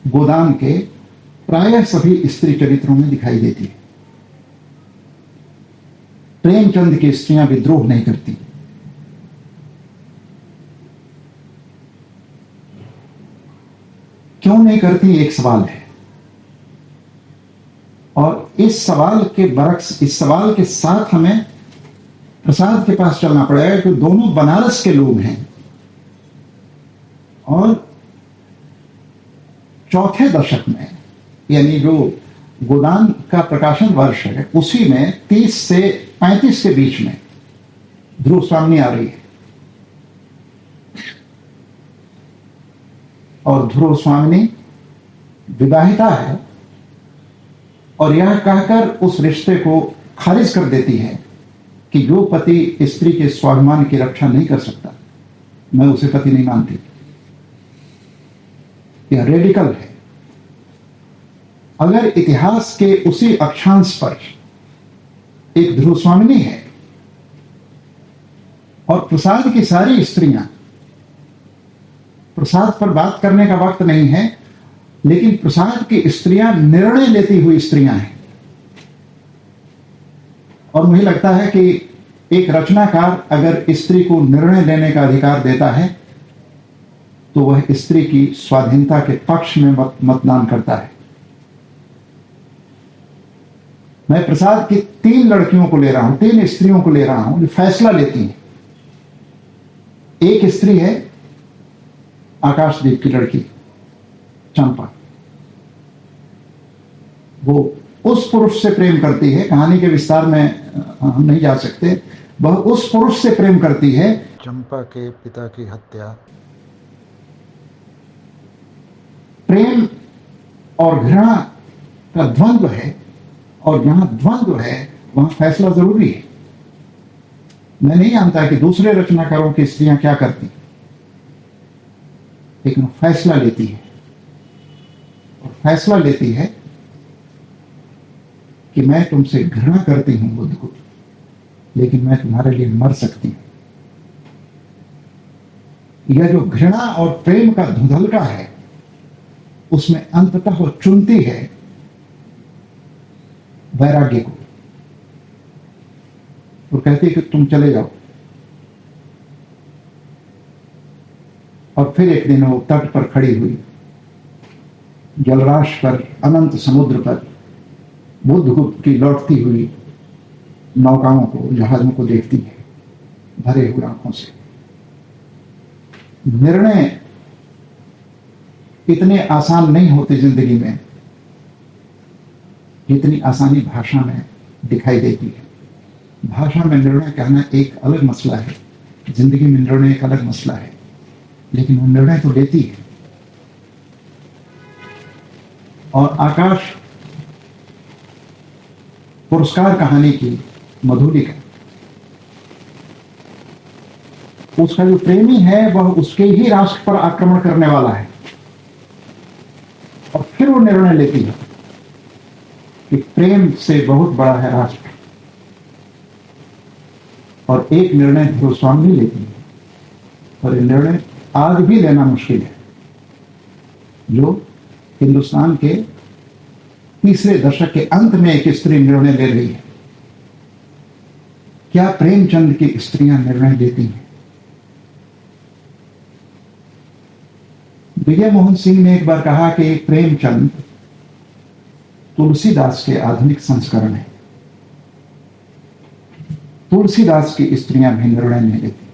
गोदान के प्रायः सभी स्त्री चरित्रों में दिखाई देती है। प्रेमचंद की स्त्रियां विद्रोह नहीं करती। क्यों नहीं करती, एक सवाल है, और इस सवाल के बरक्स, इस सवाल के साथ हमें प्रसाद के पास चलना पड़ेगा कि दोनों बनारस के लोग हैं और चौथे दशक में, यानी जो गोदान का प्रकाशन वर्ष है, उसी में 30 से 35 के बीच में ध्रुव स्वामिनी आ रही है, और ध्रुव स्वामिनी विवाहिता है और यह कहकर उस रिश्ते को खारिज कर देती है कि जो पति स्त्री के स्वाभिमान की रक्षा नहीं कर सकता, मैं उसे पति नहीं मानती। यह रेडिकल है। अगर इतिहास के उसी अक्षांश पर एक ध्रुव स्वामिनी है और प्रसाद की सारी स्त्रियां, प्रसाद पर बात करने का वक्त नहीं है, लेकिन प्रसाद की स्त्रियां निर्णय लेती हुई स्त्रियां हैं, और मुझे लगता है कि एक रचनाकार अगर स्त्री को निर्णय लेने का अधिकार देता है तो वह स्त्री की स्वाधीनता के पक्ष में मतदान करता है। मैं प्रसाद की 3 लड़कियों को ले रहा हूं, 3 स्त्रियों को ले रहा हूं जो फैसला लेती हैं। एक स्त्री है आकाशदीप की लड़की चंपा, वो उस पुरुष से प्रेम करती है, कहानी के विस्तार में हम नहीं जा सकते, वह उस पुरुष से प्रेम करती है। चंपा के पिता की हत्या। प्रेम और घृणा का द्वंद्व है, और जहां द्वंद्व है वहां फैसला जरूरी है। मैं नहीं जानता कि दूसरे रचनाकारों की स्त्रियां क्या करती, लेकिन फैसला लेती है, और फैसला लेती है कि मैं तुमसे घृणा करती हूं बुद्धगुप्त, लेकिन मैं तुम्हारे लिए मर सकती हूं। यह जो घृणा और प्रेम का धुंधलका है, उसमें अंततः वो चुनती है वैराग्य को, और कहती है कि तुम चले जाओ। और फिर एक दिन वो तट पर खड़ी हुई, जलराशि पर, अनंत समुद्र पर बुद्धगुप्त की लौटती हुई नौकाओं को, जहाजों को देखती है भरे हुए आंखों से। निर्णय इतने आसान नहीं होते जिंदगी में जितनी आसानी भाषा में दिखाई देती है। भाषा में निर्णय कहना एक अलग मसला है, जिंदगी में निर्णय एक अलग मसला है, लेकिन वो निर्णय तो लेती है। और आकाश पुरस्कार कहानी की मधुलिका, उसका जो प्रेमी है वह उसके ही राष्ट्र पर आक्रमण करने वाला है, और फिर वो निर्णय लेती है कि प्रेम से बहुत बड़ा है राष्ट्र। और एक निर्णय गोस्वामी लेती है, और ये निर्णय आज भी लेना मुश्किल है, जो हिंदुस्तान के तीसरे दशक के अंत में एक स्त्री निर्णय ले रही है। क्या प्रेमचंद की स्त्रियां निर्णय लेती हैं? विजय मोहन सिंह ने एक बार कहा कि प्रेमचंद तुलसीदास के आधुनिक संस्करण है। तुलसीदास की स्त्रियां भी निर्णय नहीं लेती।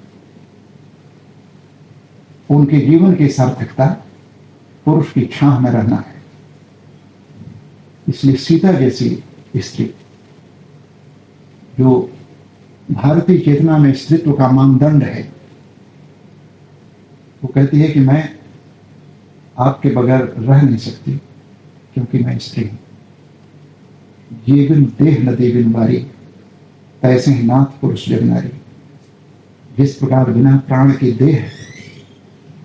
उनके जीवन की सार्थकता पुरुष की छाह में रहना है। इसलिए सीता जैसी स्त्री, जो भारतीय चेतना में स्त्रीत्व का मानदंड है, वो कहती है कि मैं आपके बगैर रह नहीं सकती, क्योंकि मैं स्त्री हूं। ये बिन देह नदी बिन बारी, ऐसे ही नाथ पुरुष जग नारी। जिस प्रकार बिना प्राण की देह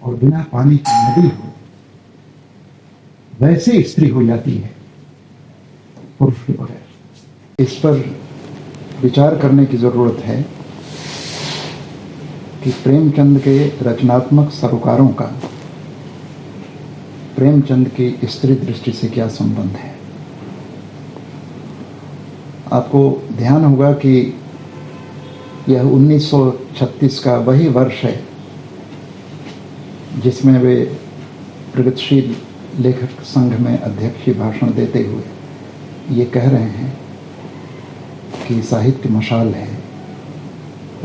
और बिना पानी की नदी हो, वैसे स्त्री हो जाती है पुरुष के बगैर। इस पर विचार करने की जरूरत है कि प्रेमचंद के रचनात्मक सरोकारों का प्रेमचंद की स्त्री दृष्टि से क्या संबंध है। आपको ध्यान होगा कि यह 1936 का वही वर्ष है जिसमें वे प्रगतिशील लेखक संघ में अध्यक्षीय भाषण देते हुए ये कह रहे हैं कि साहित्य मशाल है,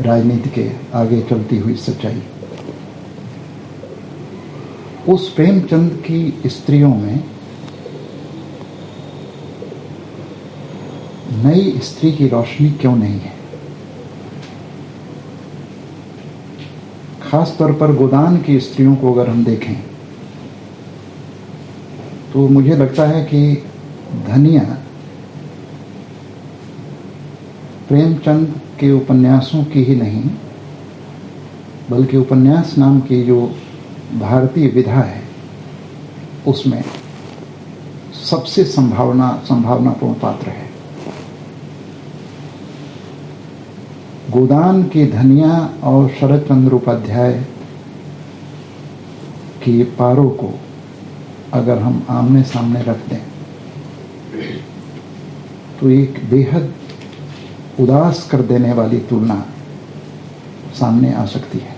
राजनीति के आगे चलती हुई सच्चाई। उस प्रेमचंद की स्त्रियों में नई स्त्री की रोशनी क्यों नहीं है? खास तौर पर गोदान की स्त्रियों को अगर हम देखें तो मुझे लगता है कि धनिया प्रेमचंद के उपन्यासों की ही नहीं, बल्कि उपन्यास नाम की जो भारतीय विधा है उसमें सबसे संभावनापूर्ण पात्र है। गोदान की धनिया और शरद चंद्र उपाध्याय की पारों को अगर हम आमने सामने रख दें तो एक बेहद उदास कर देने वाली तुलना सामने आ सकती है।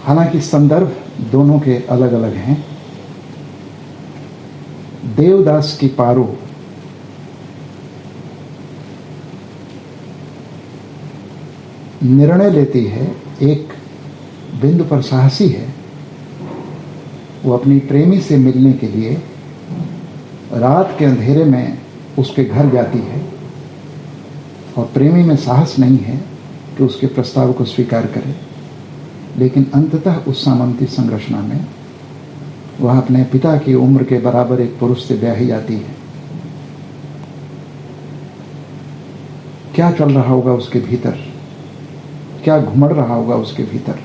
हालांकि संदर्भ दोनों के अलग अलग हैं, देवदास की पारो निर्णय लेती है, एक बिंदु पर साहसी है। वो अपनी प्रेमी से मिलने के लिए रात के अंधेरे में उसके घर जाती है और प्रेमी में साहस नहीं है कि उसके प्रस्ताव को स्वीकार करे, लेकिन अंततः उस सामंती संरचना में वह अपने पिता की उम्र के बराबर एक पुरुष से ब्याही जाती है। क्या चल रहा होगा उसके भीतर, क्या घुमड़ रहा होगा उसके भीतर,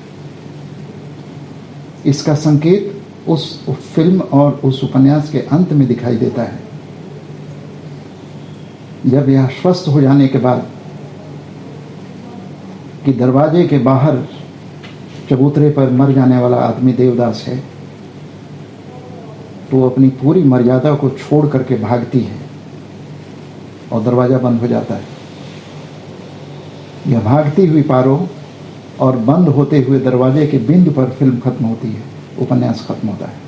इसका संकेत उस फिल्म और उस उपन्यास के अंत में दिखाई देता है। जब यह आश्वस्त हो जाने के बाद कि दरवाजे के बाहर चबूतरे पर मर जाने वाला आदमी देवदास है, तो वो अपनी पूरी मर्यादा को छोड़ करके भागती है और दरवाजा बंद हो जाता है। यह भागती हुई पारो और बंद होते हुए दरवाजे के बिंदु पर फिल्म खत्म होती है, उपन्यास खत्म होता है।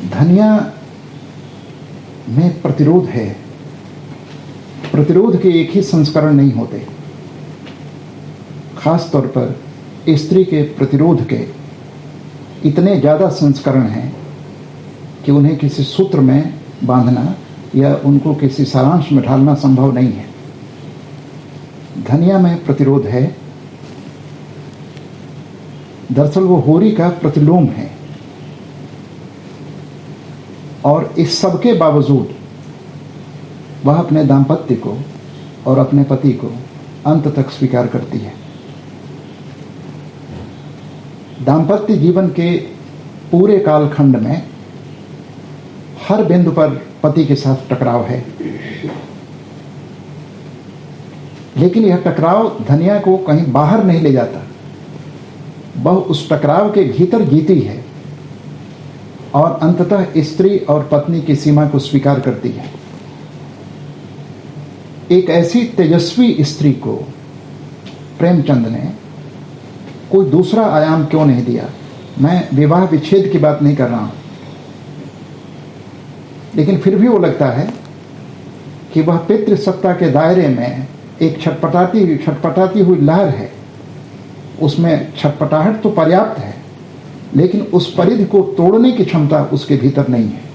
धनिया में प्रतिरोध है। प्रतिरोध के एक ही संस्करण नहीं होते। खास तौर पर स्त्री के प्रतिरोध के इतने ज़्यादा संस्करण हैं कि उन्हें किसी सूत्र में बांधना या उनको किसी सारांश में ढालना संभव नहीं है। धनिया में प्रतिरोध है। दरअसल वो होरी का प्रतिलोम है, और इस सब के बावजूद वह अपने दाम्पत्य को और अपने पति को अंत तक स्वीकार करती है। दाम्पत्य जीवन के पूरे कालखंड में हर बिंदु पर पति के साथ टकराव है, लेकिन यह टकराव धनिया को कहीं बाहर नहीं ले जाता। वह उस टकराव के भीतर जीती है और अंततः स्त्री और पत्नी की सीमा को स्वीकार करती है। एक ऐसी तेजस्वी स्त्री को प्रेमचंद ने कोई दूसरा आयाम क्यों नहीं दिया? मैं विवाह विच्छेद की बात नहीं कर रहा हूं, लेकिन फिर भी वो लगता है कि वह पितृसत्ता के दायरे में एक छटपटाती हुई लहर है। उसमें छटपटाहट तो पर्याप्त है, लेकिन उस परिधि को तोड़ने की क्षमता उसके भीतर नहीं है।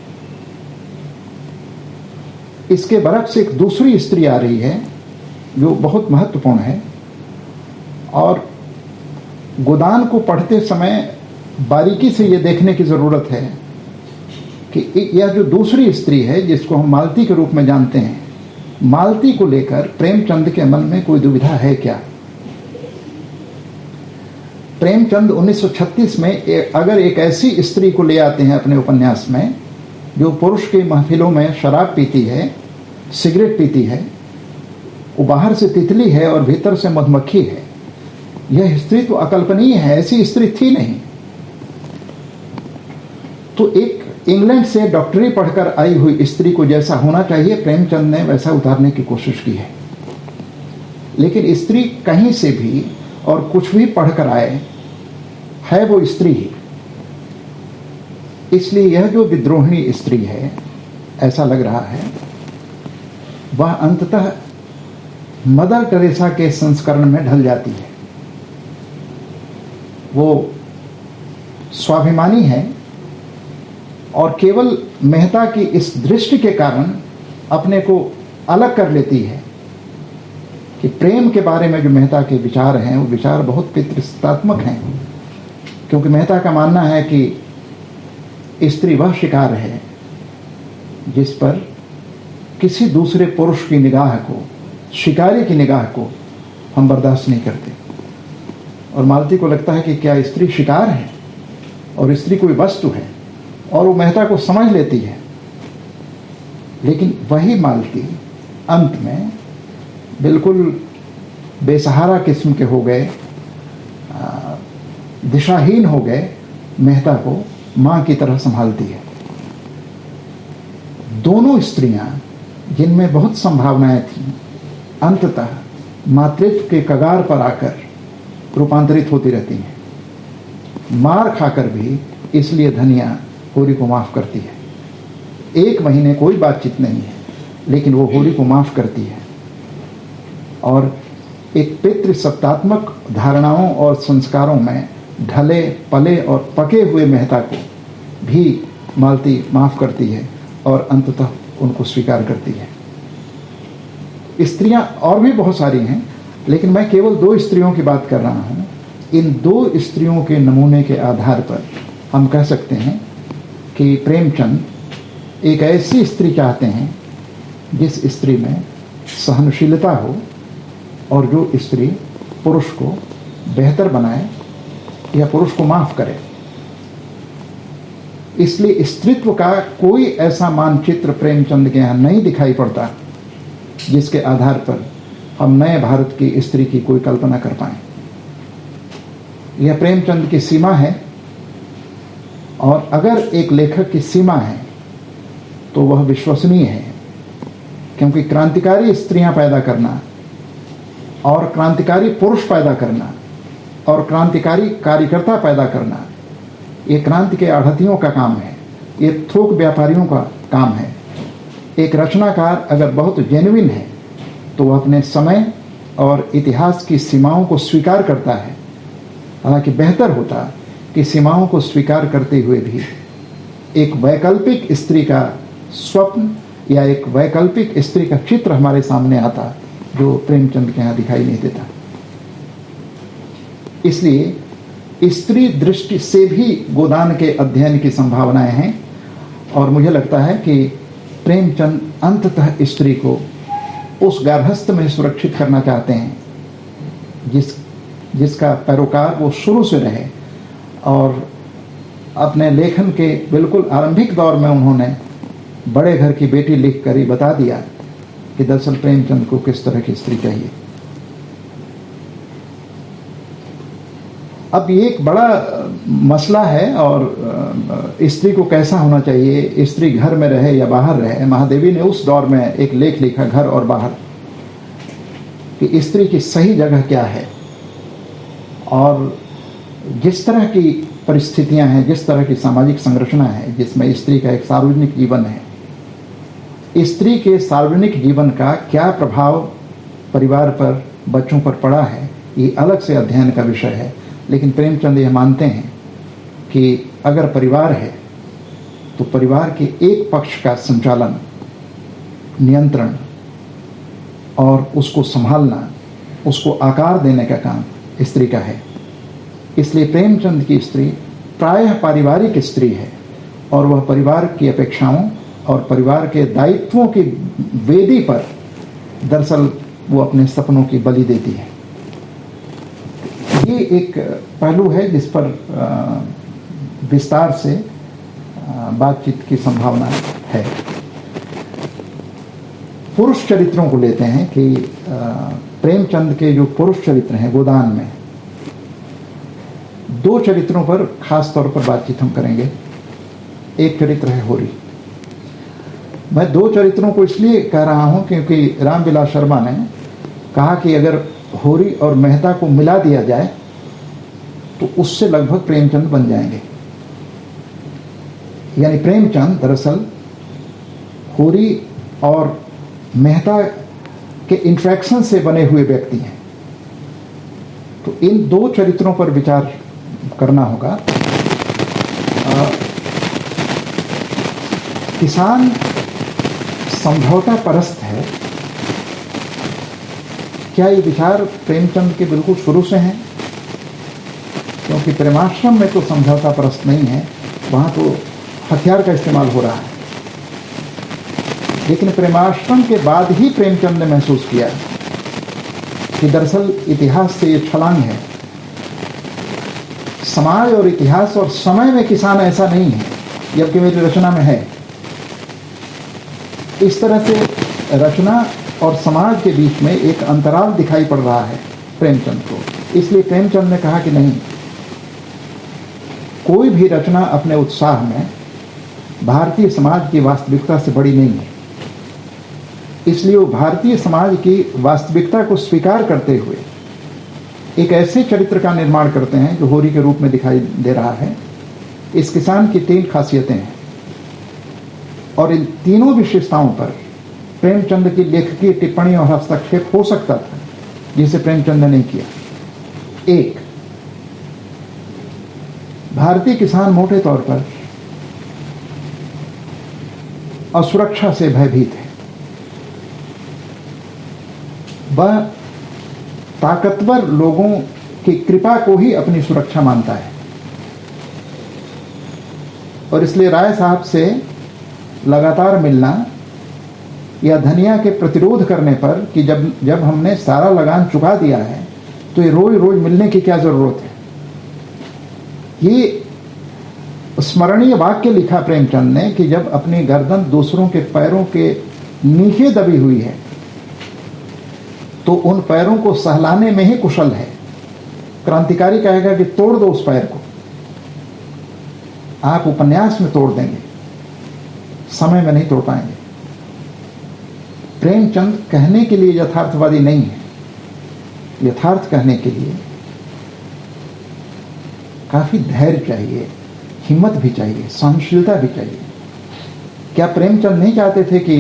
इसके बरक्स एक दूसरी स्त्री आ रही है जो बहुत महत्वपूर्ण है, और गोदान को पढ़ते समय बारीकी से यह देखने की जरूरत है कि यह जो दूसरी स्त्री है, जिसको हम मालती के रूप में जानते हैं, मालती को लेकर प्रेमचंद के मन में कोई दुविधा है क्या? प्रेमचंद 1936 में अगर एक ऐसी स्त्री को ले आते हैं अपने उपन्यास में, जो पुरुष की महफिलों में शराब पीती है, सिगरेट पीती है, वो बाहर से तितली है और भीतर से मधुमक्खी है, यह स्त्री तो अकल्पनीय है, ऐसी स्त्री थी नहीं। तो एक इंग्लैंड से डॉक्टरी पढ़कर आई हुई स्त्री को जैसा होना चाहिए, प्रेमचंद ने वैसा उतारने की कोशिश की है। लेकिन स्त्री कहीं से भी और कुछ भी पढ़कर आए, है वो स्त्री ही। इसलिए यह जो विद्रोहिणी स्त्री है, ऐसा लग रहा है, वह अंततः मदर टेरेसा के संस्करण में ढल जाती है। वो स्वाभिमानी है और केवल मेहता की इस दृष्टि के कारण अपने को अलग कर लेती है कि प्रेम के बारे में जो मेहता के विचार हैं, वो विचार बहुत पितृसत्तात्मक हैं। क्योंकि मेहता का मानना है कि स्त्री वह शिकार है जिस पर किसी दूसरे पुरुष की निगाह को, शिकारी की निगाह को हम बर्दाश्त नहीं करते। और मालती को लगता है कि क्या स्त्री शिकार है और स्त्री कोई वस्तु है, और वो मेहता को समझ लेती है। लेकिन वही मालती अंत में बिल्कुल बेसहारा किस्म के हो गए, दिशाहीन हो गए, मेहता को मां की तरह संभालती है। दोनों स्त्रियां जिनमें बहुत संभावनाएं थीं, अंततः मातृत्व के कगार पर आकर रूपांतरित होती रहती हैं। मार खाकर भी इसलिए धनिया होरी को माफ़ करती है। 1 महीने कोई बातचीत नहीं है, लेकिन वो होरी को माफ़ करती है और एक पितृसत्तात्मक धारणाओं और संस्कारों में ढले पले और पके हुए मेहता को भी मालती माफ़ करती है और अंततः उनको स्वीकार करती है। स्त्रियां और भी बहुत सारी हैं, लेकिन मैं केवल 2 स्त्रियों की बात कर रहा हूँ। इन 2 स्त्रियों के नमूने के आधार पर हम कह सकते हैं कि प्रेमचंद एक ऐसी स्त्री चाहते हैं जिस स्त्री में सहनशीलता हो और जो स्त्री पुरुष को बेहतर बनाए या पुरुष को माफ़ करे। इसलिए स्त्रीत्व का कोई ऐसा मानचित्र प्रेमचंद के यहाँ नहीं दिखाई पड़ता जिसके आधार पर हम नए भारत की स्त्री की कोई कल्पना कर पाएं। यह प्रेमचंद की सीमा है, और अगर एक लेखक की सीमा है तो वह विश्वसनीय है, क्योंकि क्रांतिकारी स्त्रियां पैदा करना और क्रांतिकारी पुरुष पैदा करना और क्रांतिकारी कार्यकर्ता पैदा करना, ये क्रांति के आढ़तियों का काम है, ये थोक व्यापारियों का काम है। एक रचनाकार अगर बहुत जेन्युइन है तो वह अपने समय और इतिहास की सीमाओं को स्वीकार करता है। हालांकि बेहतर होता कि सीमाओं को स्वीकार करते हुए भी एक वैकल्पिक स्त्री का स्वप्न या एक वैकल्पिक स्त्री का चित्र हमारे सामने आता, जो प्रेमचंद के यहाँ दिखाई नहीं देता। इसलिए स्त्री दृष्टि से भी गोदान के अध्ययन की संभावनाएं हैं, और मुझे लगता है कि प्रेमचंद अंततः स्त्री को उस गार्हस्थ्य में सुरक्षित करना चाहते हैं जिसका पैरोकार वो शुरू से रहे। और अपने लेखन के बिल्कुल आरंभिक दौर में उन्होंने बड़े घर की बेटी लिख कर ही बता दिया कि दरअसल प्रेमचंद को किस तरह की स्त्री चाहिए। अब ये एक बड़ा मसला है, और स्त्री को कैसा होना चाहिए, स्त्री घर में रहे या बाहर रहे। महादेवी ने उस दौर में एक लेख लिखा, घर और बाहर, कि स्त्री की सही जगह क्या है। और जिस तरह की परिस्थितियां हैं, जिस तरह की सामाजिक संरचना है जिसमें स्त्री का एक सार्वजनिक जीवन है, स्त्री के सार्वजनिक जीवन का क्या प्रभाव परिवार पर, बच्चों पर पड़ा है, ये अलग से अध्ययन का विषय है। लेकिन प्रेमचंद यह मानते हैं कि अगर परिवार है तो परिवार के एक पक्ष का संचालन, नियंत्रण और उसको संभालना, उसको आकार देने का काम स्त्री का है। इसलिए प्रेमचंद की स्त्री प्रायः पारिवारिक स्त्री है, और वह परिवार की अपेक्षाओं और परिवार के दायित्वों की वेदी पर दरअसल वो अपने सपनों की बलि देती है। ये एक पहलू है जिस पर विस्तार से बातचीत की संभावना है। पुरुष चरित्रों को लेते हैं कि प्रेमचंद के जो पुरुष चरित्र हैं गोदान में, 2 चरित्रों पर खास तौर पर बातचीत हम करेंगे। एक चरित्र है होरी। मैं 2 चरित्रों को इसलिए कह रहा हूं क्योंकि रामविलास शर्मा ने कहा कि अगर होरी और मेहता को मिला दिया जाए तो उससे लगभग प्रेमचंद बन जाएंगे। यानी प्रेमचंद दरअसल होरी और मेहता के इंट्रैक्शन से बने हुए व्यक्ति हैं। तो इन 2 चरित्रों पर विचार करना होगा। किसान समझौता परस्त है, क्या ये विचार प्रेमचंद के बिल्कुल शुरू से हैं? क्योंकि प्रेमाश्रम में तो समझौता परस्त नहीं है, वहाँ तो हथियार का इस्तेमाल हो रहा है। लेकिन प्रेमाश्रम के बाद ही प्रेमचंद ने महसूस किया कि दरअसल इतिहास से ये छलांग है। समाज और इतिहास और समय में किसान ऐसा नहीं है, जबकि मेरी रचना में है। इस तरह से रचना और समाज के बीच में एक अंतराल दिखाई पड़ रहा है प्रेमचंद को। इसलिए प्रेमचंद ने कहा कि नहीं, कोई भी रचना अपने उत्साह में भारतीय समाज की वास्तविकता से बड़ी नहीं है। इसलिए वो भारतीय समाज की वास्तविकता को स्वीकार करते हुए एक ऐसे चरित्र का निर्माण करते हैं जो होरी के रूप में दिखाई दे रहा है, इस किसान की 3 खासियतें हैं और इन तीनों विशेषताओं पर प्रेमचंद की लेखकीय टिप्पणी और हस्तक्षेप हो सकता था जिसे प्रेमचंद ने किया। 1, भारतीय किसान मोटे तौर पर असुरक्षा से भयभीत है। वह ताकतवर लोगों की कृपा को ही अपनी सुरक्षा मानता है और इसलिए राय साहब से लगातार मिलना या धनिया के प्रतिरोध करने पर कि जब हमने सारा लगान चुका दिया है तो ये रोज रोज मिलने की क्या जरूरत है, ये स्मरणीय वाक्य लिखा प्रेमचंद ने कि जब अपनी गर्दन दूसरों के पैरों के नीचे दबी हुई है तो उन पैरों को सहलाने में ही कुशल है। क्रांतिकारी कहेगा कि तोड़ दो उस पैर को, आप उपन्यास में तोड़ देंगे, समय में नहीं तोड़ पाएंगे। प्रेमचंद कहने के लिए यथार्थवादी नहीं है। यथार्थ कहने के लिए काफी धैर्य चाहिए, हिम्मत भी चाहिए, सहनशीलता भी चाहिए। क्या प्रेमचंद नहीं चाहते थे कि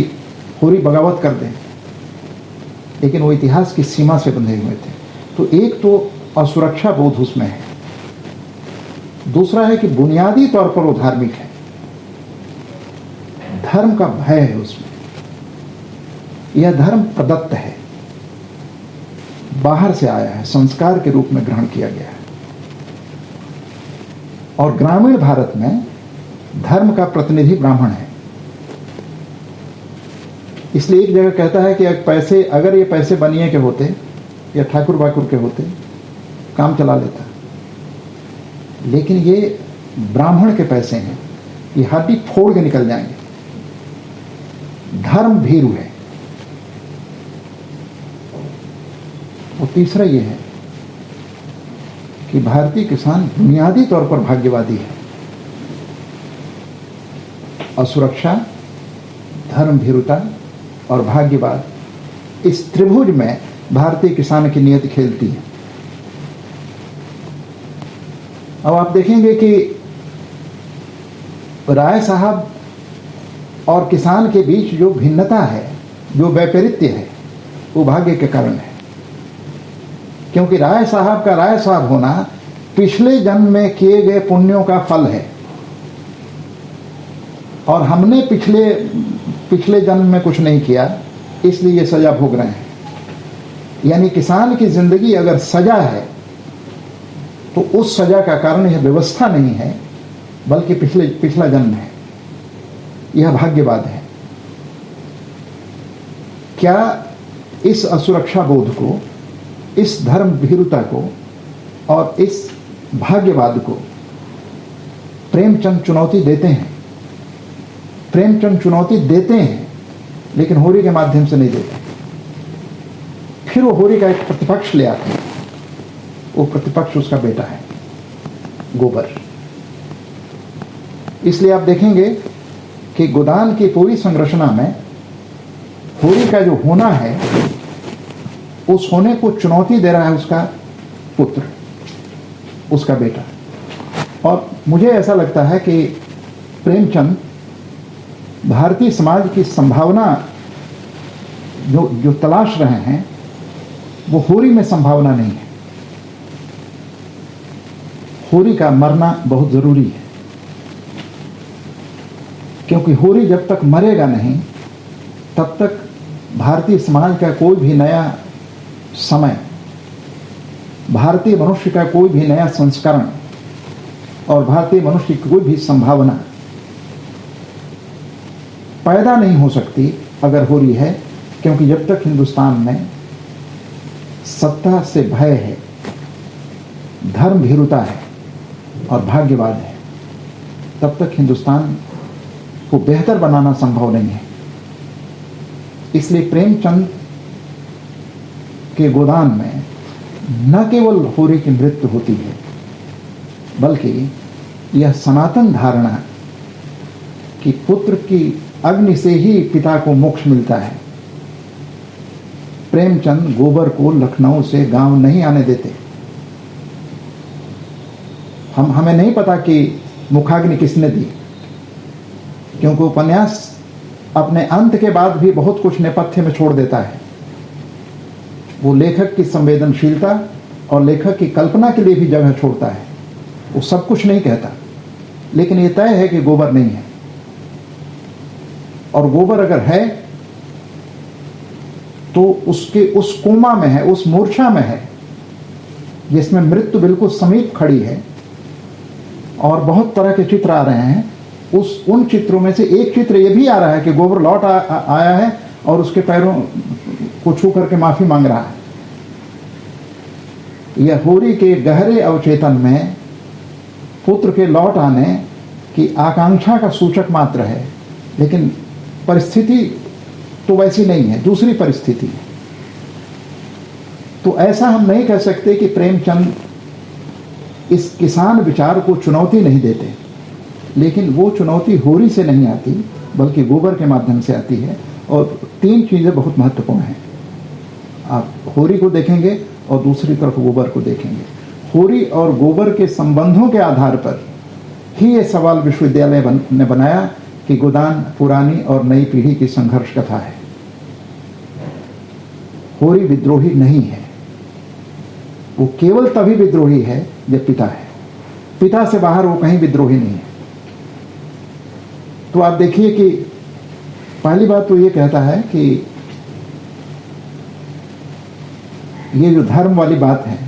होरी बगावत कर दें, लेकिन वो इतिहास की सीमा से बंधे हुए थे। तो एक तो असुरक्षा बोध उसमें है, दूसरा है कि बुनियादी तौर पर वो धार्मिक है, धर्म का भय है उसमें। यह धर्म प्रदत्त है, बाहर से आया है, संस्कार के रूप में ग्रहण किया गया है। और ग्रामीण भारत में धर्म का प्रतिनिधि ब्राह्मण है। इसलिए एक जगह कहता है कि अगर ये पैसे बनिए के होते या ठाकुर बाकुर के होते काम चला लेता, लेकिन ये ब्राह्मण के पैसे हैं, ये हड्डी फोड़ के निकल जाएंगे। धर्म भीरु है। और तीसरा ये है कि भारतीय किसान बुनियादी तौर पर भाग्यवादी है। असुरक्षा, धर्म भीरुता और भाग्यवाद, इस त्रिभुज में भारतीय किसान की नियति खेलती है। अब आप देखेंगे कि राय साहब और किसान के बीच जो भिन्नता है, जो वैपरीत्य है, वो भाग्य के कारण है। क्योंकि राय साहब का राय साहब होना पिछले जन्म में किए गए पुण्यों का फल है और हमने पिछले जन्म में कुछ नहीं किया, इसलिए ये सजा भोग रहे हैं। यानी किसान की जिंदगी अगर सजा है तो उस सजा का कारण यह व्यवस्था नहीं है, बल्कि पिछला जन्म है। यह भाग्यवाद है। क्या इस असुरक्षा बोध को, इस धर्म भीरुता को और इस भाग्यवाद को प्रेमचंद चुनौती देते हैं? प्रेमचंद चुनौती देते हैं, लेकिन होरी के माध्यम से नहीं देते। फिर वो होरी का एक प्रतिपक्ष ले आते हैं। वो प्रतिपक्ष उसका बेटा है, गोबर। इसलिए आप देखेंगे कि गोदान की पूरी संरचना में होरी का जो होना है, उस होने को चुनौती दे रहा है उसका पुत्र, उसका बेटा। और मुझे ऐसा लगता है कि प्रेमचंद भारतीय समाज की संभावना जो तलाश रहे हैं, वो होरी में संभावना नहीं है। होरी का मरना बहुत जरूरी है, क्योंकि होरी जब तक मरेगा नहीं, तब तक भारतीय समाज का कोई भी नया समय, भारतीय मनुष्य का कोई भी नया संस्करण और भारतीय मनुष्य की कोई भी संभावना पैदा नहीं हो सकती अगर होरी है। क्योंकि जब तक हिंदुस्तान में सत्ता से भय है, धर्म भीरुता है और भाग्यवाद है, तब तक हिंदुस्तान को बेहतर बनाना संभव नहीं है। इसलिए प्रेमचंद के गोदान में न केवल होरी की मृत्यु होती है, बल्कि यह सनातन धारणा कि पुत्र की अग्नि से ही पिता को मोक्ष मिलता है। प्रेमचंद गोबर को लखनऊ से गांव नहीं आने देते। हमें नहीं पता कि मुखाग्नि किसने दी, क्योंकि उपन्यास अपने अंत के बाद भी बहुत कुछ नेपथ्य में छोड़ देता है। वो लेखक की संवेदनशीलता और लेखक की कल्पना के लिए भी जगह छोड़ता है। वो सब कुछ नहीं कहता, लेकिन ये तय है कि गोबर नहीं है, और गोबर अगर है तो उसके उस कोमा में है, उस मूर्छा में है जिसमें मृत्यु बिल्कुल समीप खड़ी है। और बहुत तरह के चित्र आ रहे हैं। उन चित्रों में से एक चित्र ये भी आ रहा है कि गोबर लौट आया है और उसके पैरों को छू करके माफी मांग रहा है। यह होरी के गहरे अवचेतन में पुत्र के लौट आने की आकांक्षा का सूचक मात्र है, लेकिन परिस्थिति तो वैसी नहीं है, दूसरी परिस्थिति है। तो ऐसा हम नहीं कह सकते कि प्रेमचंद इस किसान विचार को चुनौती नहीं देते, लेकिन वो चुनौती होरी से नहीं आती बल्कि गोबर के माध्यम से आती है। और तीन चीजें बहुत महत्वपूर्ण हैं। आप होरी को देखेंगे और दूसरी तरफ गोबर को देखेंगे। होरी और गोबर के संबंधों के आधार पर ही ये सवाल विश्वविद्यालय ने बनाया कि गोदान पुरानी और नई पीढ़ी की संघर्ष कथा है। होरी विद्रोही नहीं है, वो केवल तभी विद्रोही है जब पिता है। पिता से बाहर वो कहीं विद्रोही नहीं है। तो आप देखिए कि पहली बात तो ये कहता है कि ये जो धर्म वाली बात है,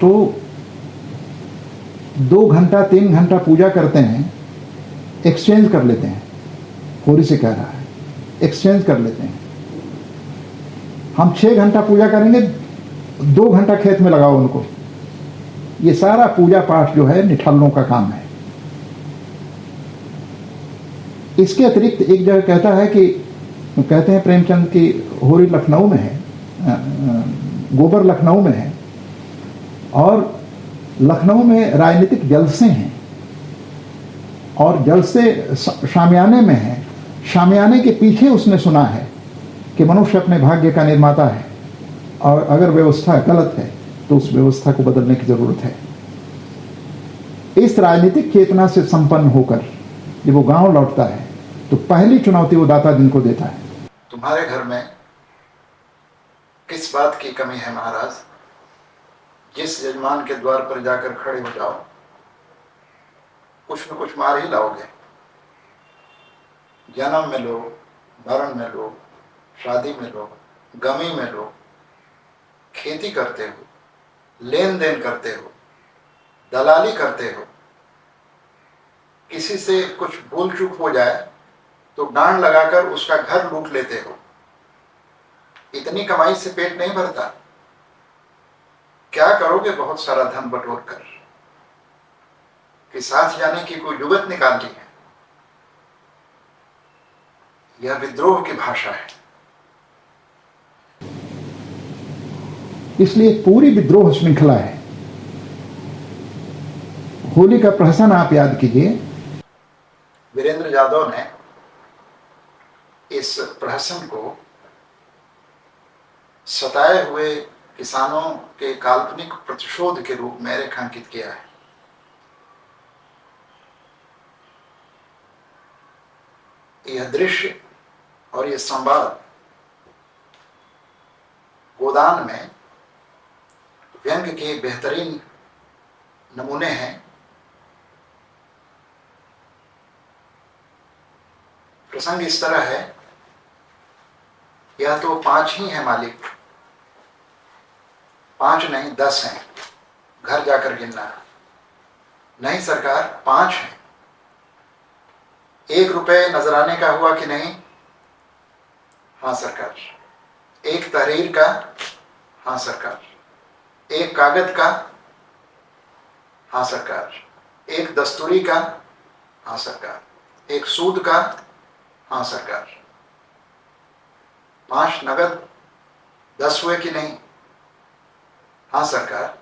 तो 2 घंटा 3 घंटा पूजा करते हैं, एक्सचेंज कर लेते हैं। होरी से कह रहा है एक्सचेंज कर लेते हैं। हम 6 घंटा पूजा करेंगे, 2 घंटा खेत में लगाओ उनको। ये सारा पूजा पाठ जो है निठल्लों का काम है। इसके अतिरिक्त एक जगह कहता है कि कहते हैं प्रेमचंद की होरी लखनऊ में है, गोबर लखनऊ में है, और लखनऊ में राजनीतिक जलसे हैं, और जलसे शामियाने में है। शामियाने के पीछे उसने सुना है कि मनुष्य अपने भाग्य का निर्माता है, और अगर व्यवस्था गलत है तो उस व्यवस्था को बदलने की जरूरत है। इस राजनीतिक चेतना से संपन्न होकर जब वो गांव लौटता है तो पहली चुनौती वो दाता दिन को देता है। तुम्हारे घर में किस बात की कमी है महाराज? जिस यजमान के द्वार पर जाकर खड़े हो जाओ, कुछ न कुछ मार ही लाओगे। जन्म में लो, मरण में लो, शादी में लो, गमी में लो, खेती करते हो, लेन देन करते हो, दलाली करते हो, किसी से कुछ भूल चूक हो जाए तो डांड लगाकर उसका घर लूट लेते हो। इतनी कमाई से पेट नहीं भरता। क्या करोगे बहुत सारा धन बटोर कर? कि साथ जाने की कोई जुगत निकाल ली है। यह विद्रोह की भाषा है। इसलिए पूरी विद्रोह श्रृंखला है। होली का प्रहसन आप याद कीजिए। वीरेंद्र यादव ने इस प्रहसन को सताए हुए किसानों के काल्पनिक प्रतिशोध के रूप में रेखांकित किया है। यह दृश्य और यह संवाद गोदान में व्यंग्य के बेहतरीन नमूने हैं। प्रसंग इस तरह है, यह तो 5 ही है मालिक, 5 नहीं 10 हैं, घर जाकर गिनना। नहीं सरकार, 5 हैं। 1 रुपए नजराने का हुआ कि नहीं? हाँ सरकार। 1 तहरीर का? हाँ सरकार। 1 कागज का? हाँ सरकार। 1 दस्तूरी का? हाँ सरकार। 1 सूद का? हाँ सरकार। 5 नगद 10 हुए कि नहीं? हाँ सरकार।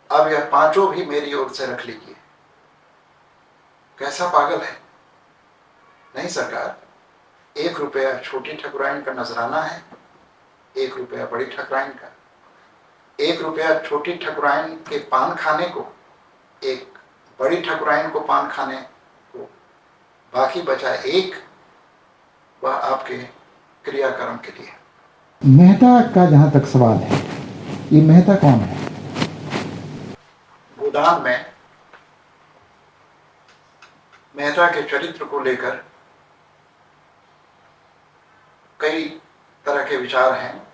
अब यह 5 भी मेरी ओर से रख लीजिए। कैसा पागल है? नहीं सरकार, 1 रुपया छोटी ठकुराइन का नजराना है, 1 रुपया बड़ी ठकुराइन का। 1 रुपया छोटी ठकुराइन के पान खाने को, एक बड़ी ठकुराइन को पान खाने को, बाकी बचा 1, वह आपके क्रियाकर्म के लिए। मेहता का जहां तक सवाल है, ये मेहता कौन है? गोदान में मेहता के चरित्र को लेकर कई तरह के विचार हैं।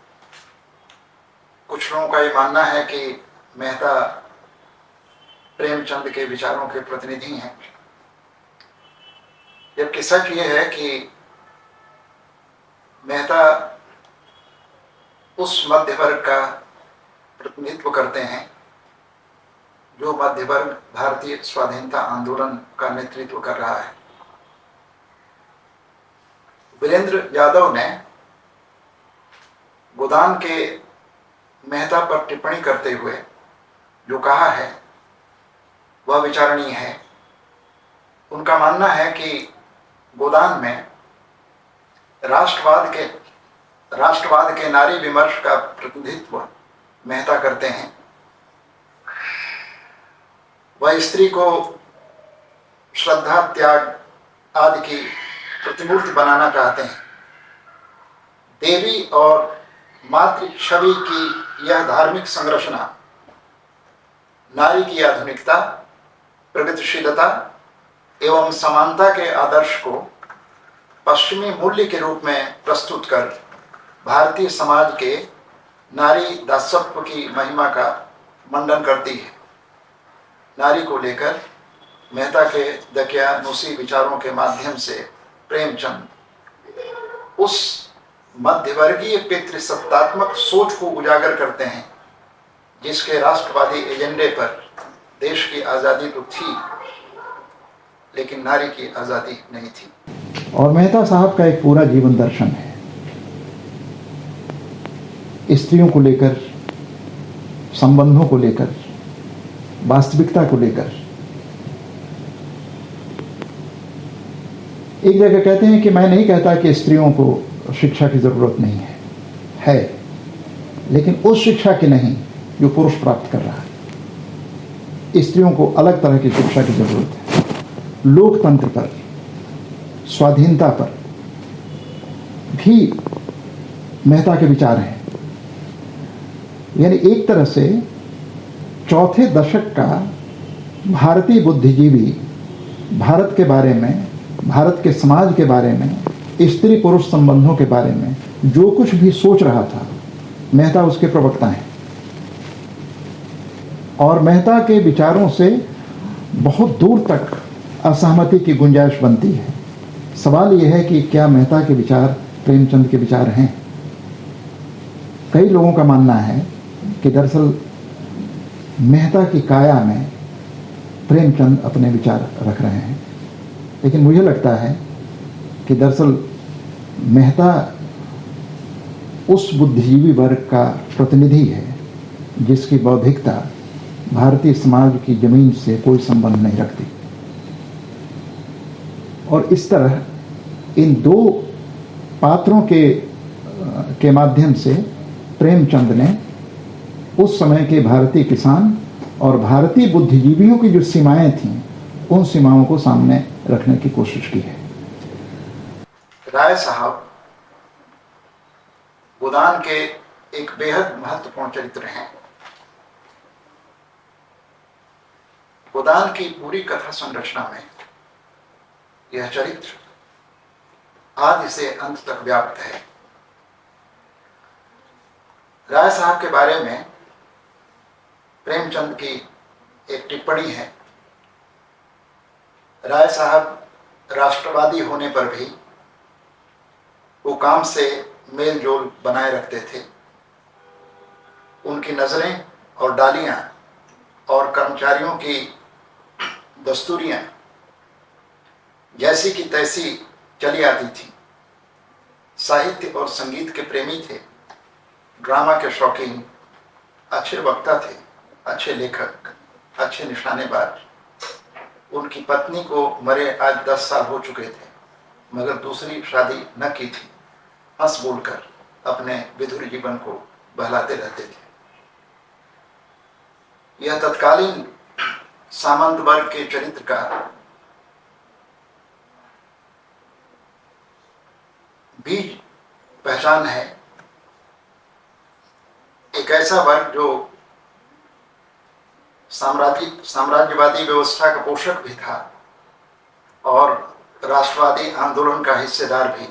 कुछ लोगों का ये मानना है कि मेहता प्रेमचंद के विचारों के प्रतिनिधि हैं, जबकि सच ये है कि मेहता उस मध्य वर्ग का प्रतिनिधित्व करते हैं जो मध्य वर्ग भारतीय स्वाधीनता आंदोलन का नेतृत्व कर रहा है। वीरेंद्र यादव ने गोदान के मेहता पर टिप्पणी करते हुए जो कहा है वह विचारणीय है। उनका मानना है कि गोदान में राष्ट्रवाद के नारी विमर्श का प्रतिनिधित्व मेहता करते हैं। वह स्त्री को श्रद्धा, त्याग आदि की प्रतिमूर्ति बनाना चाहते हैं। देवी और मातृ छवि की यह धार्मिक संरचना नारी की आधुनिकता, प्रगतिशीलता एवं समानता के आदर्श को पश्चिमी मूल्य के रूप में प्रस्तुत कर भारतीय समाज के नारी दासत्व की महिमा का मंडन करती है। नारी को लेकर मेहता के दकियानूसी विचारों के माध्यम से प्रेमचंद उस मध्यवर्गीय पितृसत्तात्मक सोच को उजागर करते हैं जिसके राष्ट्रवादी एजेंडे पर देश की आज़ादी तो थी, लेकिन नारी की आज़ादी नहीं थी। और मेहता साहब का एक पूरा जीवन दर्शन है, स्त्रियों को लेकर, संबंधों को लेकर, वास्तविकता को लेकर। एक जगह कहते हैं कि मैं नहीं कहता कि स्त्रियों को शिक्षा की जरूरत नहीं है, लेकिन उस शिक्षा की नहीं जो पुरुष प्राप्त कर रहा है। स्त्रियों को अलग तरह की शिक्षा की जरूरत है। लोकतंत्र पर, स्वाधीनता पर भी मेहता के विचार हैं। यानी एक तरह से चौथे दशक का भारतीय बुद्धिजीवी भारत के बारे में, भारत के समाज के बारे में, स्त्री पुरुष संबंधों के बारे में जो कुछ भी सोच रहा था, मेहता उसके प्रवक्ता हैं। और मेहता के विचारों से बहुत दूर तक असहमति की गुंजाइश बनती है। सवाल यह है कि क्या मेहता के विचार प्रेमचंद के विचार हैं? कई लोगों का मानना है कि दरअसल मेहता की काया में प्रेमचंद अपने विचार रख रहे हैं, लेकिन मुझे लगता है कि दरअसल मेहता उस बुद्धिजीवी वर्ग का प्रतिनिधि है जिसकी बौद्धिकता भारतीय समाज की जमीन से कोई संबंध नहीं रखती। और इस तरह इन दो पात्रों के माध्यम से प्रेमचंद ने उस समय के भारतीय किसान और भारतीय बुद्धिजीवियों की जो सीमाएं थीं, उन सीमाओं को सामने रखने की कोशिश की है। राय साहब गोदान के एक बेहद महत्वपूर्ण चरित्र हैं। गोदान की पूरी कथा संरचना में यह चरित्र आदि से अंत तक व्याप्त है। राय साहब के बारे में प्रेमचंद की एक टिप्पणी है। राय साहब राष्ट्रवादी होने पर भी वो काम से मेल जोल बनाए रखते थे। उनकी नजरें और डालियां और कर्मचारियों की दस्तूरियां जैसी की तैसी चली आती थी। साहित्य और संगीत के प्रेमी थे, ड्रामा के शौकीन, अच्छे वक्ता थे, अच्छे लेखक, अच्छे निशानेबाज। उनकी पत्नी को मरे आज 10 साल हो चुके थे, मगर दूसरी शादी न की थी। हंस बोलकर अपने विधुर जीवन को बहलाते रहते थे। यह तत्कालीन सामंत वर्ग के चरित्र का बीज पहचान है। एक ऐसा वर्ग जो साम्राज्यवादी व्यवस्था का पोषक भी था और राष्ट्रवादी आंदोलन का हिस्सेदार भी,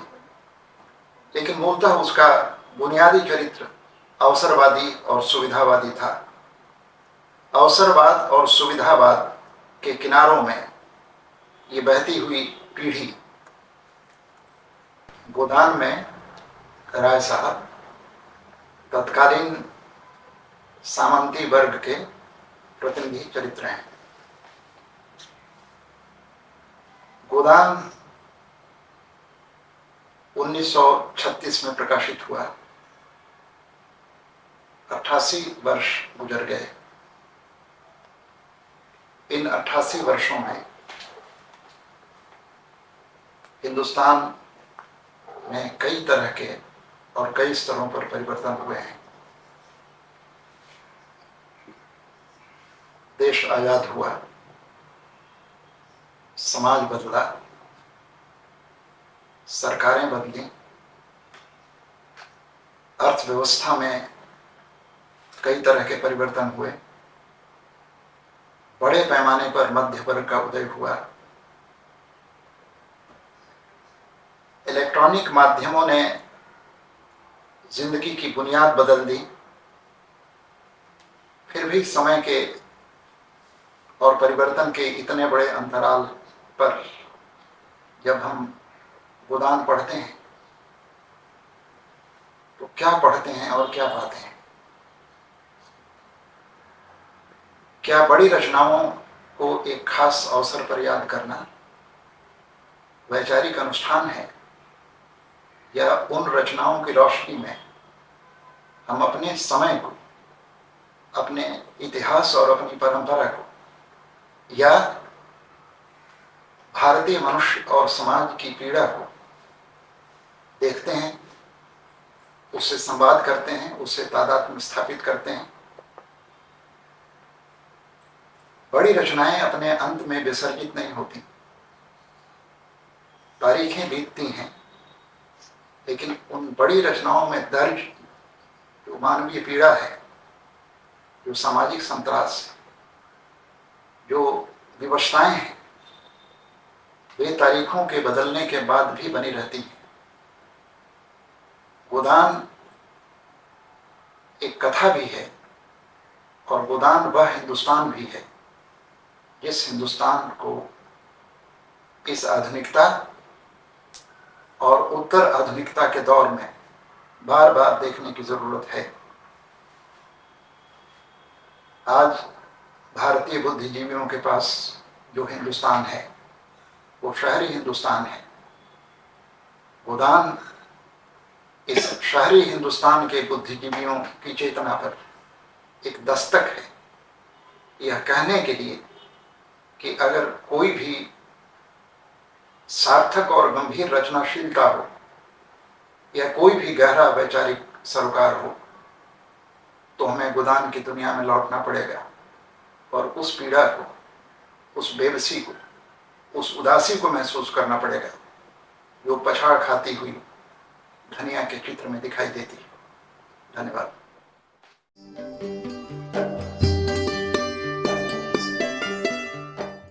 लेकिन मूलतः उसका बुनियादी चरित्र अवसरवादी और सुविधावादी था। अवसरवाद और सुविधावाद के किनारों में ये बहती हुई पीढ़ी गोदान में राय साहब तत्कालीन सामंती वर्ग के प्रतिनिधि चरित्र हैं। गोदान 1936 में प्रकाशित हुआ। 88 वर्ष गुजर गए। इन 88 वर्षों में हिंदुस्तान में कई तरह के और कई स्तरों पर परिवर्तन हुए हैं। देश आजाद हुआ, समाज बदला, सरकारें बदली, अर्थव्यवस्था में कई तरह के परिवर्तन हुए, बड़े पैमाने पर मध्य वर्ग का उदय हुआ। इलेक्ट्रॉनिक माध्यमों ने जिंदगी की बुनियाद बदल दी। फिर भी समय के और परिवर्तन के इतने बड़े अंतराल पर जब हम गोदान पढ़ते हैं तो क्या पढ़ते हैं और क्या पाते हैं? क्या बड़ी रचनाओं को एक खास अवसर पर याद करना वैचारिक अनुष्ठान है, या उन रचनाओं की रोशनी में हम अपने समय को, अपने इतिहास और अपनी परंपरा को, या भारतीय मनुष्य और समाज की पीड़ा को देखते हैं, उससे संवाद करते हैं, उससे तादात्म्य स्थापित करते हैं? बड़ी रचनाएं अपने अंत में विसर्जित नहीं होती। तारीखें बीतती हैं, लेकिन उन बड़ी रचनाओं में दर्ज जो मानवीय पीड़ा है, जो सामाजिक संतरास है, जो विवशताएं हैं, वे तारीखों के बदलने के बाद भी बनी रहती हैं। गोदान एक कथा भी है और गोदान वह हिंदुस्तान भी है जिस हिंदुस्तान को इस आधुनिकता और उत्तर आधुनिकता के दौर में बार बार देखने की जरूरत है। आज भारतीय बुद्धिजीवियों के पास जो हिंदुस्तान है वो शहरी हिंदुस्तान है। गोदान इस शहरी हिंदुस्तान के बुद्धिजीवियों की चेतना पर एक दस्तक है, यह कहने के लिए कि अगर कोई भी सार्थक और गंभीर रचनाशीलता हो या कोई भी गहरा वैचारिक सरोकार हो तो हमें गोदान की दुनिया में लौटना पड़ेगा और उस पीड़ा को, उस बेबसी को, उस उदासी को महसूस करना पड़ेगा जो पछाड़ खाती हुई धनिया के चित्र में दिखाई देती है। धन्यवाद।